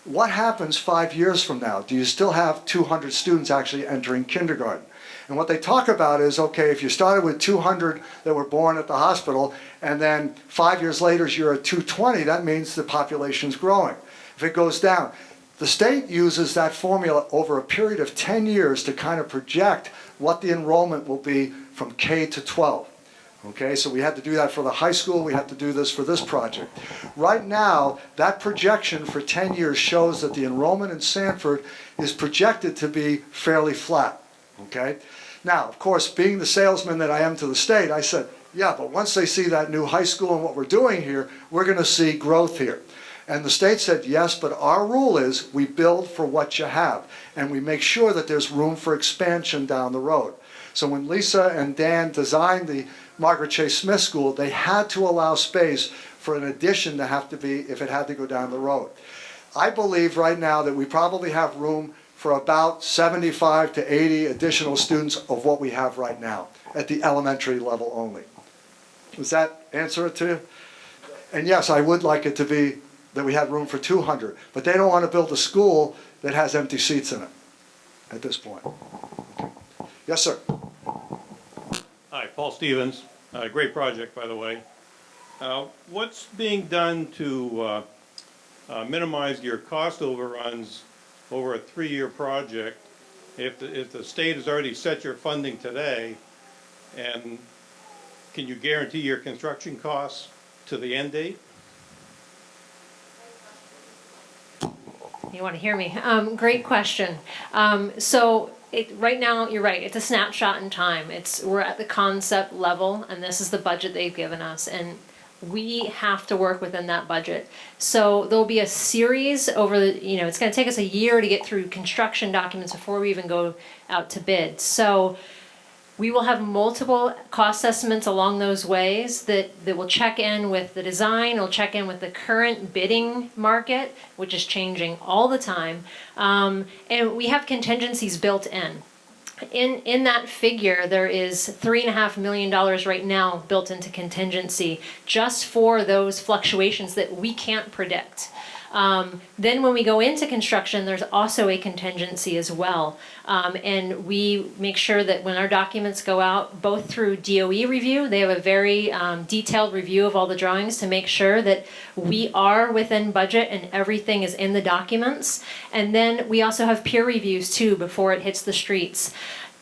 what happens 5 years from now. Do you still have 200 students actually entering kindergarten? And what they talk about is, okay, if you started with 200 that were born at the hospital, and then 5 years later you're at 220, that means the population's growing. If it goes down, the state uses that formula over a period of 10 years to kind of project what the enrollment will be from K to 12. Okay, so we had to do that for the high school, we had to do this for this project. Right now, that projection for 10 years shows that the enrollment in Sanford is projected to be fairly flat. Okay? Now, of course, being the salesman that I am to the state, I said, yeah, but once they see that new high school and what we're doing here, we're going to see growth here. And the state said, yes, but our rule is we build for what you have, and we make sure that there's room for expansion down the road. So when Lisa and Dan designed the Margaret Chase Smith School, they had to allow space for an addition to have to be if it had to go down the road. I believe right now that we probably have room for about 75 to 80 additional students of what we have right now at the elementary level only. Does that answer it to you? And yes, I would like it to be that we had room for 200, but they don't want to build a school that has empty seats in it at this point. Okay. Yes, sir. Hi, Paul Stevens. Great project, by the way. What's being done to minimize your cost overruns over a 3-year project if the state has already set your funding today? And can you guarantee your construction costs to the end date? You want to hear me? Great question. Right now, you're right. It's a snapshot in time. We're at the concept level, and this is the budget they've given us, and we have to work within that budget. So there'll be a series over it's going to take us a year to get through construction documents before we even go out to bid. So we will have multiple cost estimates along those ways that will check in with the design, will check in with the current bidding market, which is changing all the time. And we have contingencies built in. In that figure, there is $3.5 million right now built into contingency just for those fluctuations that we can't predict. Then when we go into construction, there's also a contingency as well. And we make sure that when our documents go out, both through DOE review, they have a very detailed review of all the drawings to make sure that we are within budget and everything is in the documents. And then we also have peer reviews too before it hits the streets.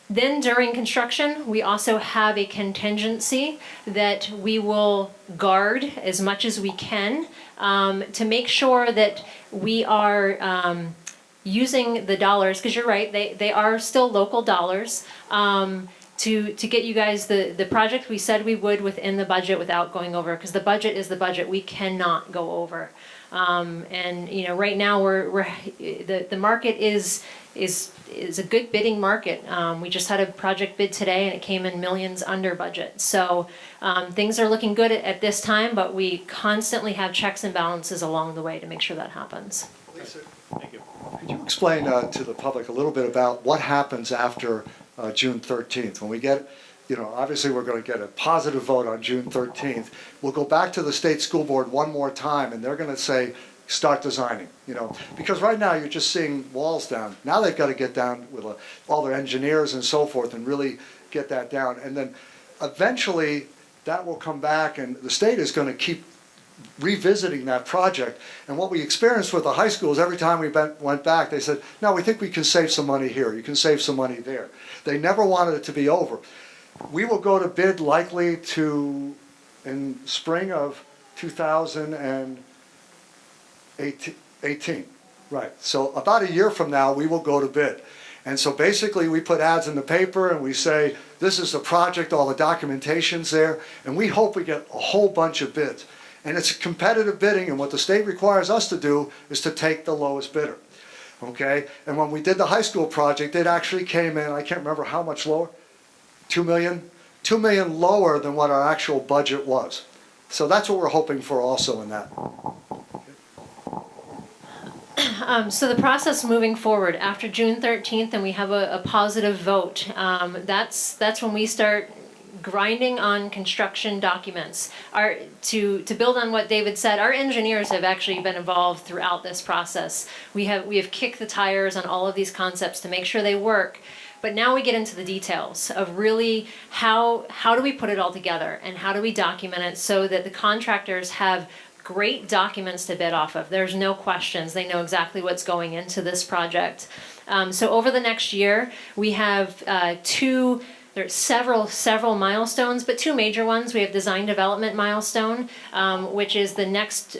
Then during construction, we also have a contingency that we will guard as much as we can to make sure that we are using the dollars, because you're right, they are still local dollars, to get you guys the project we said we would within the budget without going over, because the budget is the budget. We cannot go over. And right now the market is a good bidding market. We just had a project bid today and it came in millions under budget. So things are looking good at this time, but we constantly have checks and balances along the way to make sure that happens. Lisa, Thank you. could you explain to the public a little bit about what happens after June 13th? When we get, obviously we're going to get a positive vote on June 13th. We'll go back to the state school board one more time and they're going to say, start designing, because right now you're just seeing walls down. Now they've got to get down with all their engineers and so forth and really get that down. And then eventually that will come back and the state is going to keep revisiting that project. And what we experienced with the high schools, every time we went back, they said, no, we think we can save some money here. You can save some money there. They never wanted it to be over. We will go to bid likely in spring of 2018, right. So about a year from now, we will go to bid. And so basically, we put ads in the paper and we say, this is the project, all the documentation's there, and we hope we get a whole bunch of bids. And it's competitive bidding, and what the state requires us to do is to take the lowest bidder, okay? And when we did the high school project, it actually came in, I can't remember how much lower, 2 million? 2 million lower than what our actual budget was. So that's what we're hoping for also in that. So the process moving forward, after June 13th, and we have a positive vote, that's when we start grinding on construction documents. To build on what David said, our engineers have actually been involved throughout this process. We have kicked the tires on all of these concepts to make sure they work. But now we get into the details of really how do we put it all together and how do we document it so that the contractors have great documents to bid off of. There's no questions. They know exactly what's going into this project. So over the next year, we have there's several milestones, but two major ones. We have design development milestone, which is the next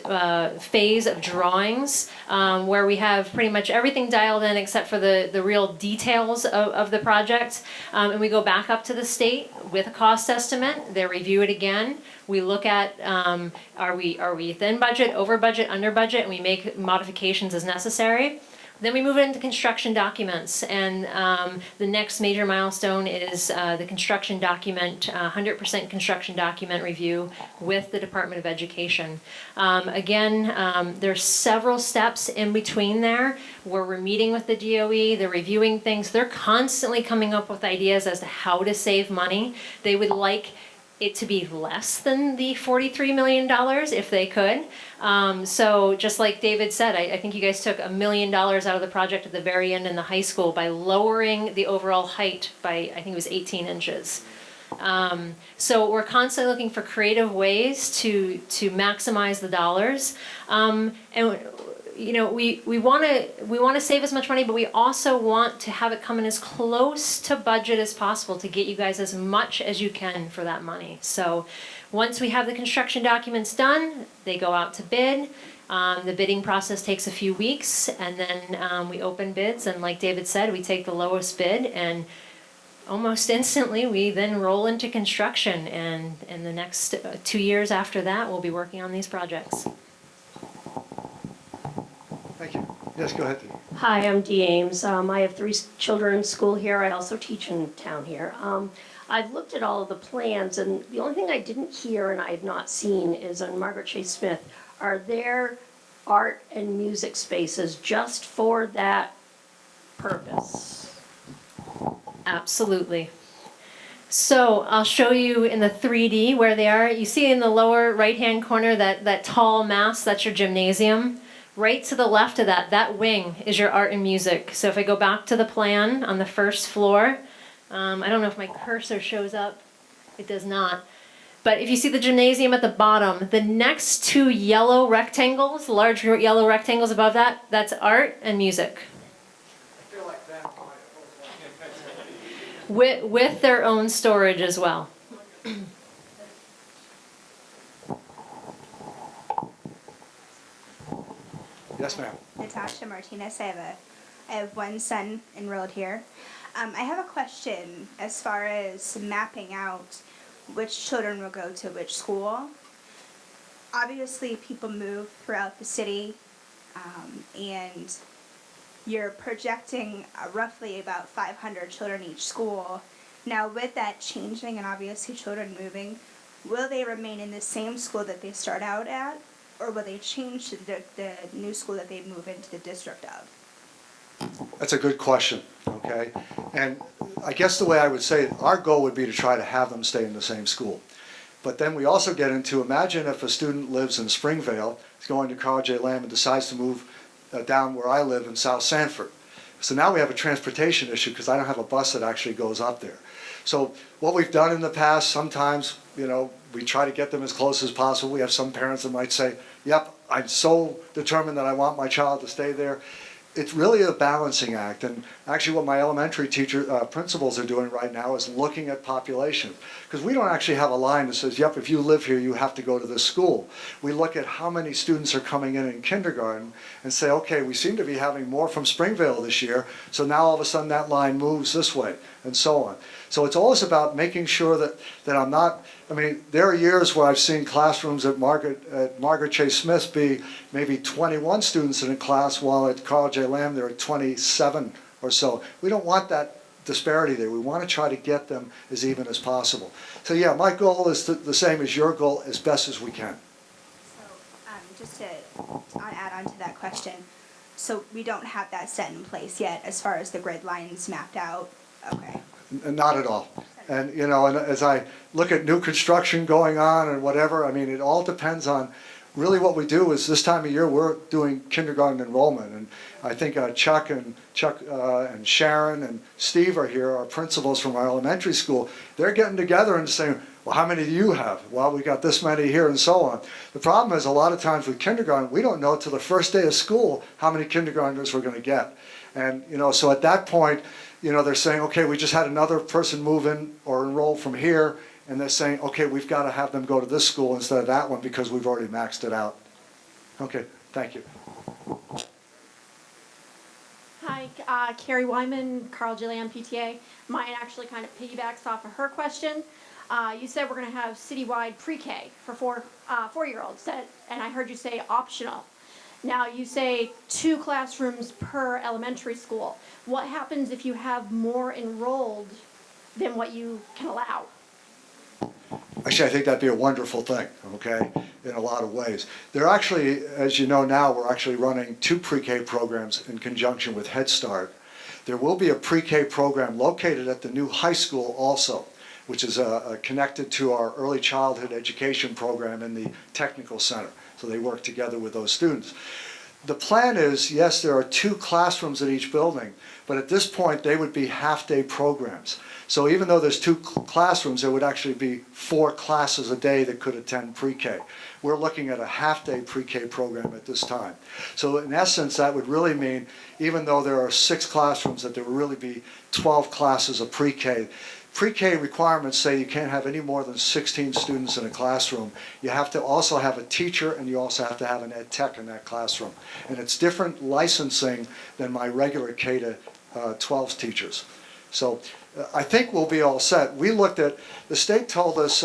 phase of drawings, where we have pretty much everything dialed in except for the real details of the project. And we go back up to the state with a cost estimate. They review it again. We look at, are we within budget, over budget, under budget, and we make modifications as necessary. Then we move into construction documents, and the next major milestone is the construction document, 100% construction document review with the Department of Education. Again, there's several steps in between there where we're meeting with the DOE, they're reviewing things, they're constantly coming up with ideas as to how to save money. They would like it to be less than the $43 million if they could. So just like David said, I think you guys took $1 million out of the project at the very end in the high school by lowering the overall height by, I think it was 18 inches. So we're constantly looking for creative ways to maximize the dollars. And you know, we want to save as much money, but we also want to have it come in as close to budget as possible to get you guys as much as you can for that money. So once we have the construction documents done, they go out to bid. The bidding process takes a few weeks, and then we open bids, and like David said, we take the lowest bid, and almost instantly we then roll into construction, and in the next 2 years after that, we'll be working on these projects. Thank you. Yes, go ahead. Hi, I'm Dee Ames. I have 3 children in school here. I also teach in town here. I've looked at all of the plans, and the only thing I didn't hear and I have not seen is on Margaret Chase Smith, are there art and music spaces just for that purpose? Absolutely. So I'll show you in the 3D where they are. You see in the lower right-hand corner that tall mass, that's your gymnasium. Right to the left of that wing is your art and music. So if I go back to the plan on the first floor, I don't know if my cursor shows up. It does not. But if you see the gymnasium at the bottom, the next 2 yellow rectangles, large yellow rectangles above that, that's art and music. I feel like that. With their own storage as well. Yes, ma'am. Natasha Martinez. I have one son enrolled here. I have a question as far as mapping out which children will go to which school. Obviously, people move throughout the city, and you're projecting roughly about 500 children each school. Now, with that changing and obviously children moving, will they remain in the same school that they start out at? Or will they change to the new school that they move into the district of? That's a good question, okay? And I guess the way I would say it, our goal would be to try to have them stay in the same school. But then we also get into, imagine if a student lives in Springvale, is going to Carl J. Lamb and decides to move down where I live in South Sanford. So now we have a transportation issue because I don't have a bus that actually goes up there. So what we've done in the past, sometimes, you know, we try to get them as close as possible. We have some parents that might say, yep, I'm so determined that I want my child to stay there. it's really a balancing act, and actually what my elementary principals are doing right now is looking at population. Because we don't actually have a line that says, yep, if you live here, you have to go to this school. We look at how many students are coming in kindergarten and say, okay, we seem to be having more from Springvale this year, so now all of a sudden that line moves this way, and so on. So it's always about making sure that I'm not, I mean, there are years where I've seen classrooms at Margaret Chase Smith be maybe 21 students in a class, while at Carl J. Lamb there are 27 or so. We don't want that disparity there. We want to try to get them as even as possible. So yeah, my goal is the same as your goal, as best as we can. So, just to add on to that question, so we don't have that set in place yet as far as the grid lines mapped out? Okay. Not at all. And, you know, and as I look at new construction going on and whatever, I mean, it all depends on, really what we do is this time of year, we're doing kindergarten enrollment. And I think Chuck and Sharon and Steve are here, our principals from our elementary school. They're getting together and saying, well, how many do you have? Well, we got this many here, and so on. The problem is, a lot of times with kindergarten, we don't know till the first day of school how many kindergartners we're going to get. And, you know, so at that point, you know, they're saying, okay, we just had another person move in or enroll from here, and they're saying, okay, we've got to have them go to this school instead of that one because we've already maxed it out. Okay, thank you. Hi, Carrie Wyman, Carl J. Lamb, PTA. Mine actually kind of piggybacks off of her question. You said we're going to have citywide pre-K for four-year-olds, and I heard you say optional. Now you say 2 classrooms per elementary school. What happens if you have more enrolled than what you can allow? Actually, I think that'd be a wonderful thing, okay, in a lot of ways. They're actually, as you know now, we're actually running 2 pre-K programs in conjunction with Head Start. There will be a pre-K program located at the new high school also, which is connected to our early childhood education program in the technical center. So they work together with those students. The plan is, yes, there are 2 classrooms at each building, but at this point they would be half-day programs. So even though there's 2 classrooms, there would actually be 4 classes a day that could attend pre-K. We're looking at a half-day pre-K program at this time. So in essence, that would really mean, even though there are 6 classrooms, that there would really be 12 classes of pre-K. Pre-K requirements say you can't have any more than 16 students in a classroom. You have to also have a teacher, and you also have to have an ed tech in that classroom. And it's different licensing than my regular K to 12 teachers. So I think we'll be all set. We looked at, the state told us,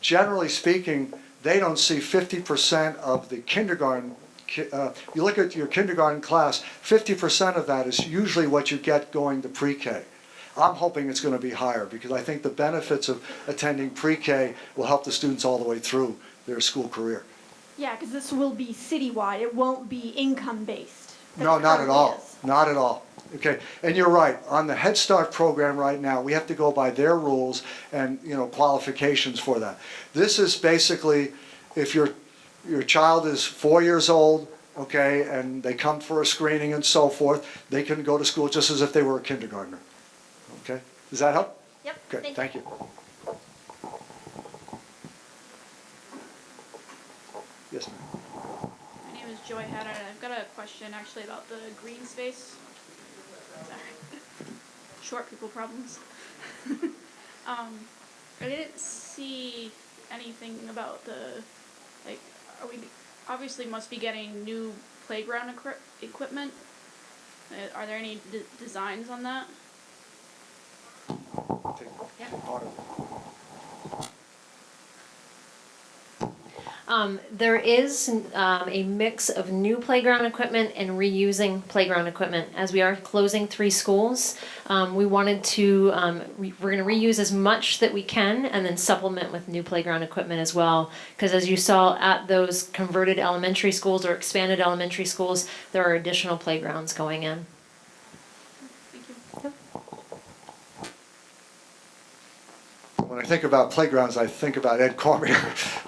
generally speaking, they don't see 50% of the kindergarten. You look at your kindergarten class, 50% of that is usually what you get going to pre-K. I'm hoping it's going to be higher because I think the benefits of attending pre-K will help the students all the way through their school career. Yeah, because this will be citywide. It won't be income-based. No, not at all. Not at all. Okay, and you're right. On the Head Start program right now, we have to go by their rules and, you know, qualifications for that. This is basically, if your child is 4 years old, okay, and they come for a screening and so forth, they can go to school just as if they were a kindergartner. Okay, does that help? Yep. Okay, thank you. Yes, ma'am. My name is Joy Haddon, and I've got a question actually about the green space. Sorry. Short people problems. I didn't see anything about the, like, we obviously must be getting new playground equipment. Are there any designs on that? There is a mix of new playground equipment and reusing playground equipment. As we are closing 3 schools, we wanted to, we're going to reuse as much that we can and then supplement with new playground equipment as well. Because as you saw at those converted elementary schools or expanded elementary schools, there are additional playgrounds going in. Thank you. When I think about playgrounds, I think about Ed Cormier,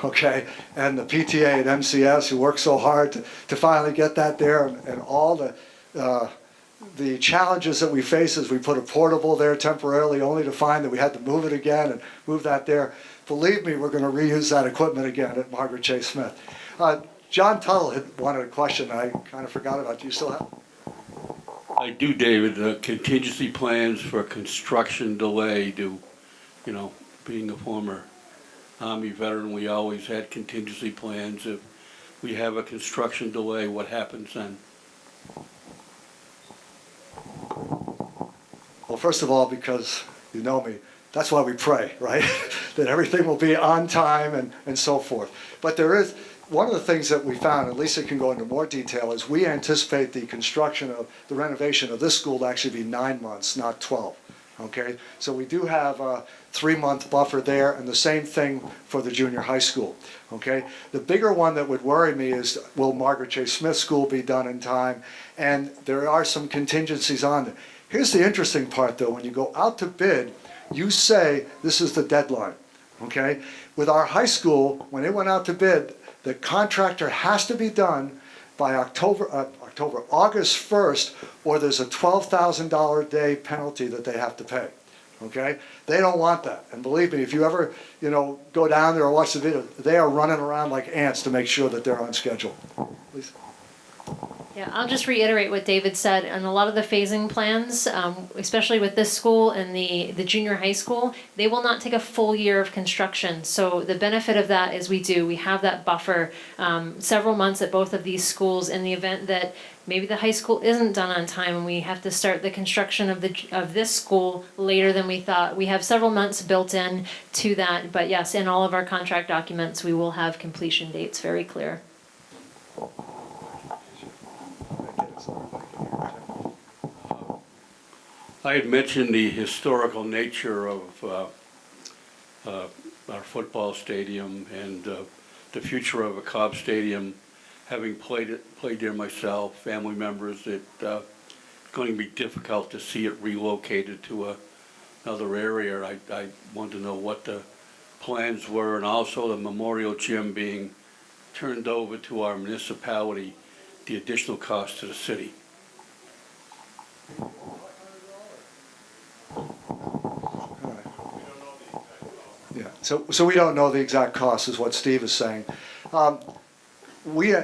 okay, and the PTA at MCS who worked so hard to finally get that there, and all the challenges that we face as we put a portable there temporarily, only to find that we had to move it again and move that there. Believe me, we're going to reuse that equipment again at Margaret Chase Smith. John Tuttle had wanted a question I kind of forgot about. Do you still have? I do, David. Contingency plans for construction delay do, being a former Army veteran, we always had contingency plans. If we have a construction delay, what happens then? Well, first of all, because you know me, that's why we pray, right? That everything will be on time and so forth. But there is, one of the things that we found, and Lisa can go into more detail, is we anticipate the construction of, the renovation of this school to actually be 9 months, not 12. Okay? So we do have a 3-month buffer there, and the same thing for the junior high school. Okay? The bigger one that would worry me is, will Margaret Chase Smith School be done in time? And there are some contingencies on there. Here's the interesting part, though. When you go out to bid, you say this is the deadline. Okay? With our high school, when it went out to bid, the contractor has to be done by August 1st, or there's a $12,000 a day penalty that they have to pay. Okay? They don't want that. And believe me, if you ever, go down there or watch the video, they are running around like ants to make sure that they're on schedule. Please. Yeah, I'll just reiterate what David said. And a lot of the phasing plans, especially with this school and the junior high school, they will not take a full year of construction. So the benefit of that is we have that buffer several months at both of these schools in the event that maybe the high school isn't done on time and we have to start the construction of this school later than we thought. We have several months built in to that. But yes, in all of our contract documents, we will have completion dates very clear. I had mentioned the historical nature of our football stadium and the future of a Cobb Stadium. Having played there myself, family members, it's going to be difficult to see it relocated to another area. I wanted to know what the plans were, and also the memorial gym being turned over to our municipality, the additional cost to the city. Yeah, so we don't know the exact cost, is what Steve is saying.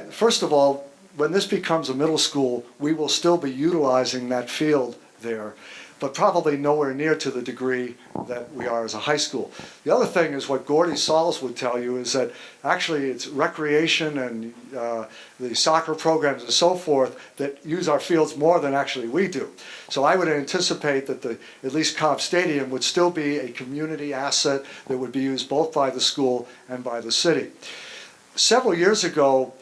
First of all, when this becomes a middle school, we will still be utilizing that field there, but probably nowhere near to the degree that we are as a high school. The other thing is what Gordy Sauls would tell you is that actually it's recreation and the soccer programs and so forth that use our fields more than actually we do. So I would anticipate that at least Cobb Stadium would still be a community asset that would be used both by the school and by the city. Several years ago,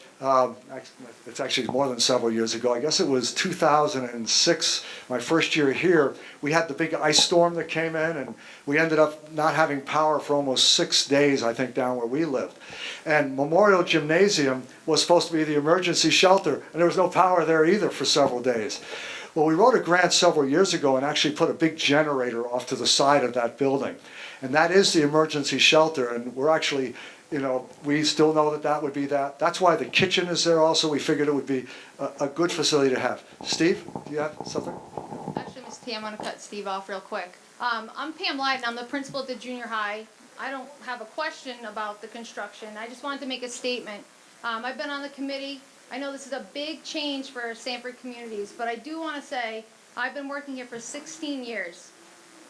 it's actually more than several years ago, I guess it was 2006, my first year here, we had the big ice storm that came in and we ended up not having power for almost 6 days, I think, down where we lived. And Memorial Gymnasium was supposed to be the emergency shelter, and there was no power there either for several days. Well, we wrote a grant several years ago and actually put a big generator off to the side of that building. And that is the emergency shelter, and we're actually, we still know that would be that. That's why the kitchen is there also. We figured it would be a good facility to have. Steve, do you have something? Actually, Ms. T, I'm going to cut Steve off real quick. I'm Pam Lyden. I'm the principal at the junior high. I don't have a question about the construction. I just wanted to make a statement. I've been on the committee. I know this is a big change for Sanford communities, but I do want to say I've been working here for 16 years.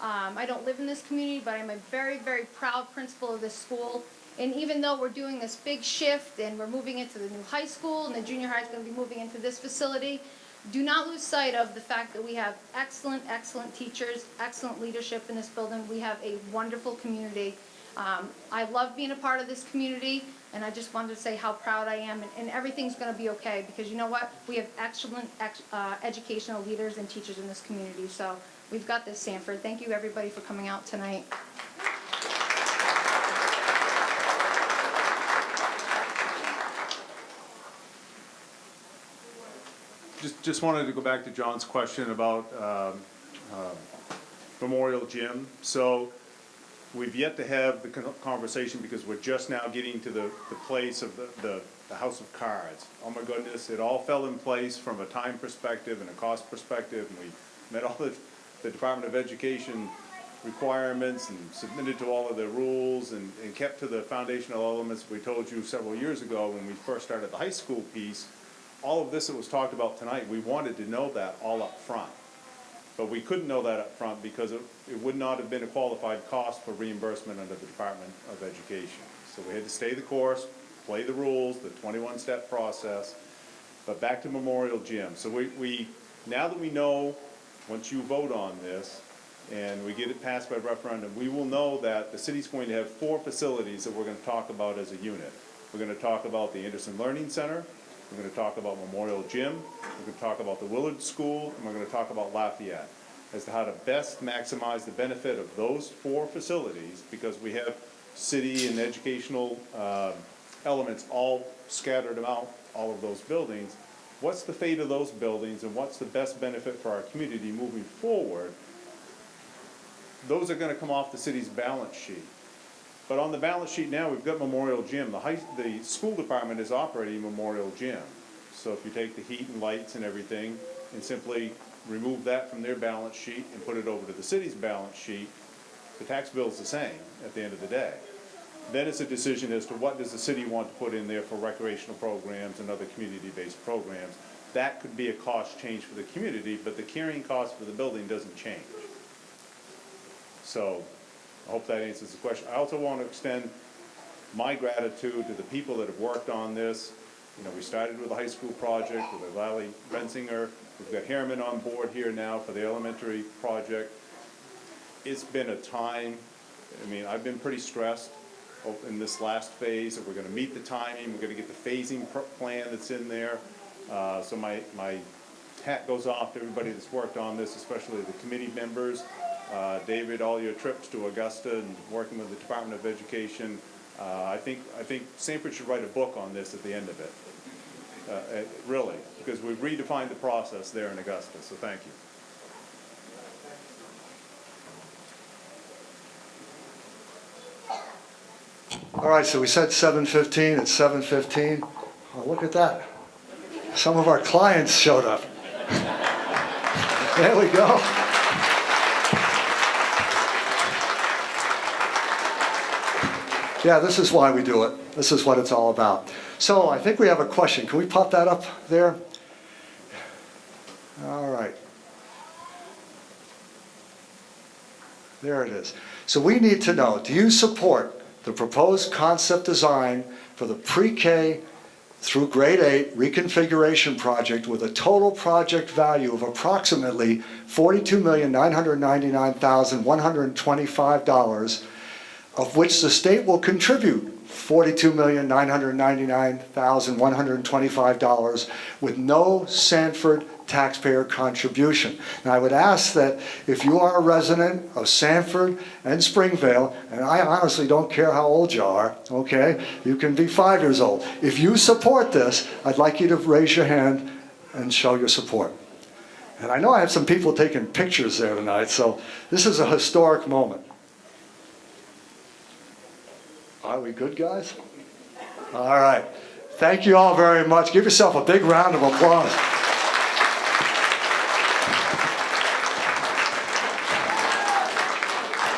I don't live in this community, but I'm a very, very proud principal of this school. And even though we're doing this big shift and we're moving into the new high school and the junior high is going to be moving into this facility, do not lose sight of the fact that we have excellent, excellent teachers, excellent leadership in this building. We have a wonderful community. I love being a part of this community, and I just wanted to say how proud I am, and everything's going to be okay, because you know what? We have excellent educational leaders and teachers in this community, so we've got this, Sanford. Thank you, everybody, for coming out tonight. Just wanted to go back to John's question about Memorial Gym. So we've yet to have the conversation because we're just now getting to the place of the House of Cards. Oh my goodness, it all fell in place from a time perspective and a cost perspective, and we met all the Department of Education requirements and submitted to all of the rules and kept to the foundational elements we told you several years ago when we first started the high school piece. all of this that was talked about tonight, we wanted to know that all up front. But we couldn't know that up front because it would not have been a qualified cost for reimbursement under the Department of Education. So we had to stay the course, play the rules, the 21-step process. But back to Memorial Gym. So we now that we know, once you vote on this, and we get it passed by referendum, we will know that the city's going to have 4 facilities that we're going to talk about as a unit. We're going to talk about the Anderson Learning Center, we're going to talk about Memorial Gym, we're going to talk about the Willard School, and we're going to talk about Lafayette, as to how to best maximize the benefit of those 4 facilities, because we have city and educational elements all scattered about all of those buildings. What's the fate of those buildings, and what's the best benefit for our community moving forward? Those are going to come off the city's balance sheet. But on the balance sheet now, we've got Memorial Gym. The school department is operating Memorial Gym. So if you take the heat and lights and everything and simply remove that from their balance sheet and put it over to the city's balance sheet, the tax bill's the same at the end of the day. Then it's a decision as to what does the city want to put in there for recreational programs and other community-based programs. That could be a cost change for the community, but the carrying cost for the building doesn't change. So I hope that answers the question. I also want to extend my gratitude to the people that have worked on this. You know, we started with the high school project with Lally Rensinger. We've got Harriman on board here now for the elementary project. It's been a time, I mean, I've been pretty stressed in this last phase that we're going to meet the timing, we're going to get the phasing plan that's in there. So my hat goes off to everybody that's worked on this, especially the committee members. David, all your trips to Augusta and working with the Department of Education. I think Sanford should write a book on this at the end of it, really, because we've redefined the process there in Augusta, so thank you. All right, so we said 7:15, it's 7:15. Oh, look at that. Some of our clients showed up. There we go. Yeah, this is why we do it. This is what it's all about. So I think we have a question. Can we pop that up there? All right. There it is. So we need to know, do you support the proposed concept design for the pre-K through grade 8 reconfiguration project with a total project value of approximately $42,999,125, of which the state will contribute $42,999,125 with no Sanford taxpayer contribution. Now I would ask that if you are a resident of Sanford and Springvale, and I honestly don't care how old you are, okay? You can be 5 years old. If you support this, I'd like you to raise your hand and show your support. And I know I have some people taking pictures there tonight, so this is a historic moment. Are we good, guys? All right. Thank you all very much. Give yourself a big round of applause.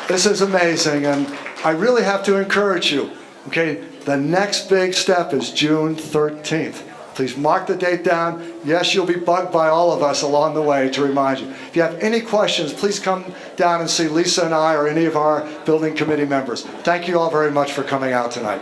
This is amazing, and I really have to encourage you, okay? The next big step is June 13th. Please mark the date down. Yes, you'll be bugged by all of us along the way to remind you. If you have any questions, please come down and see Lisa and I or any of our building committee members. Thank you all very much for coming out tonight.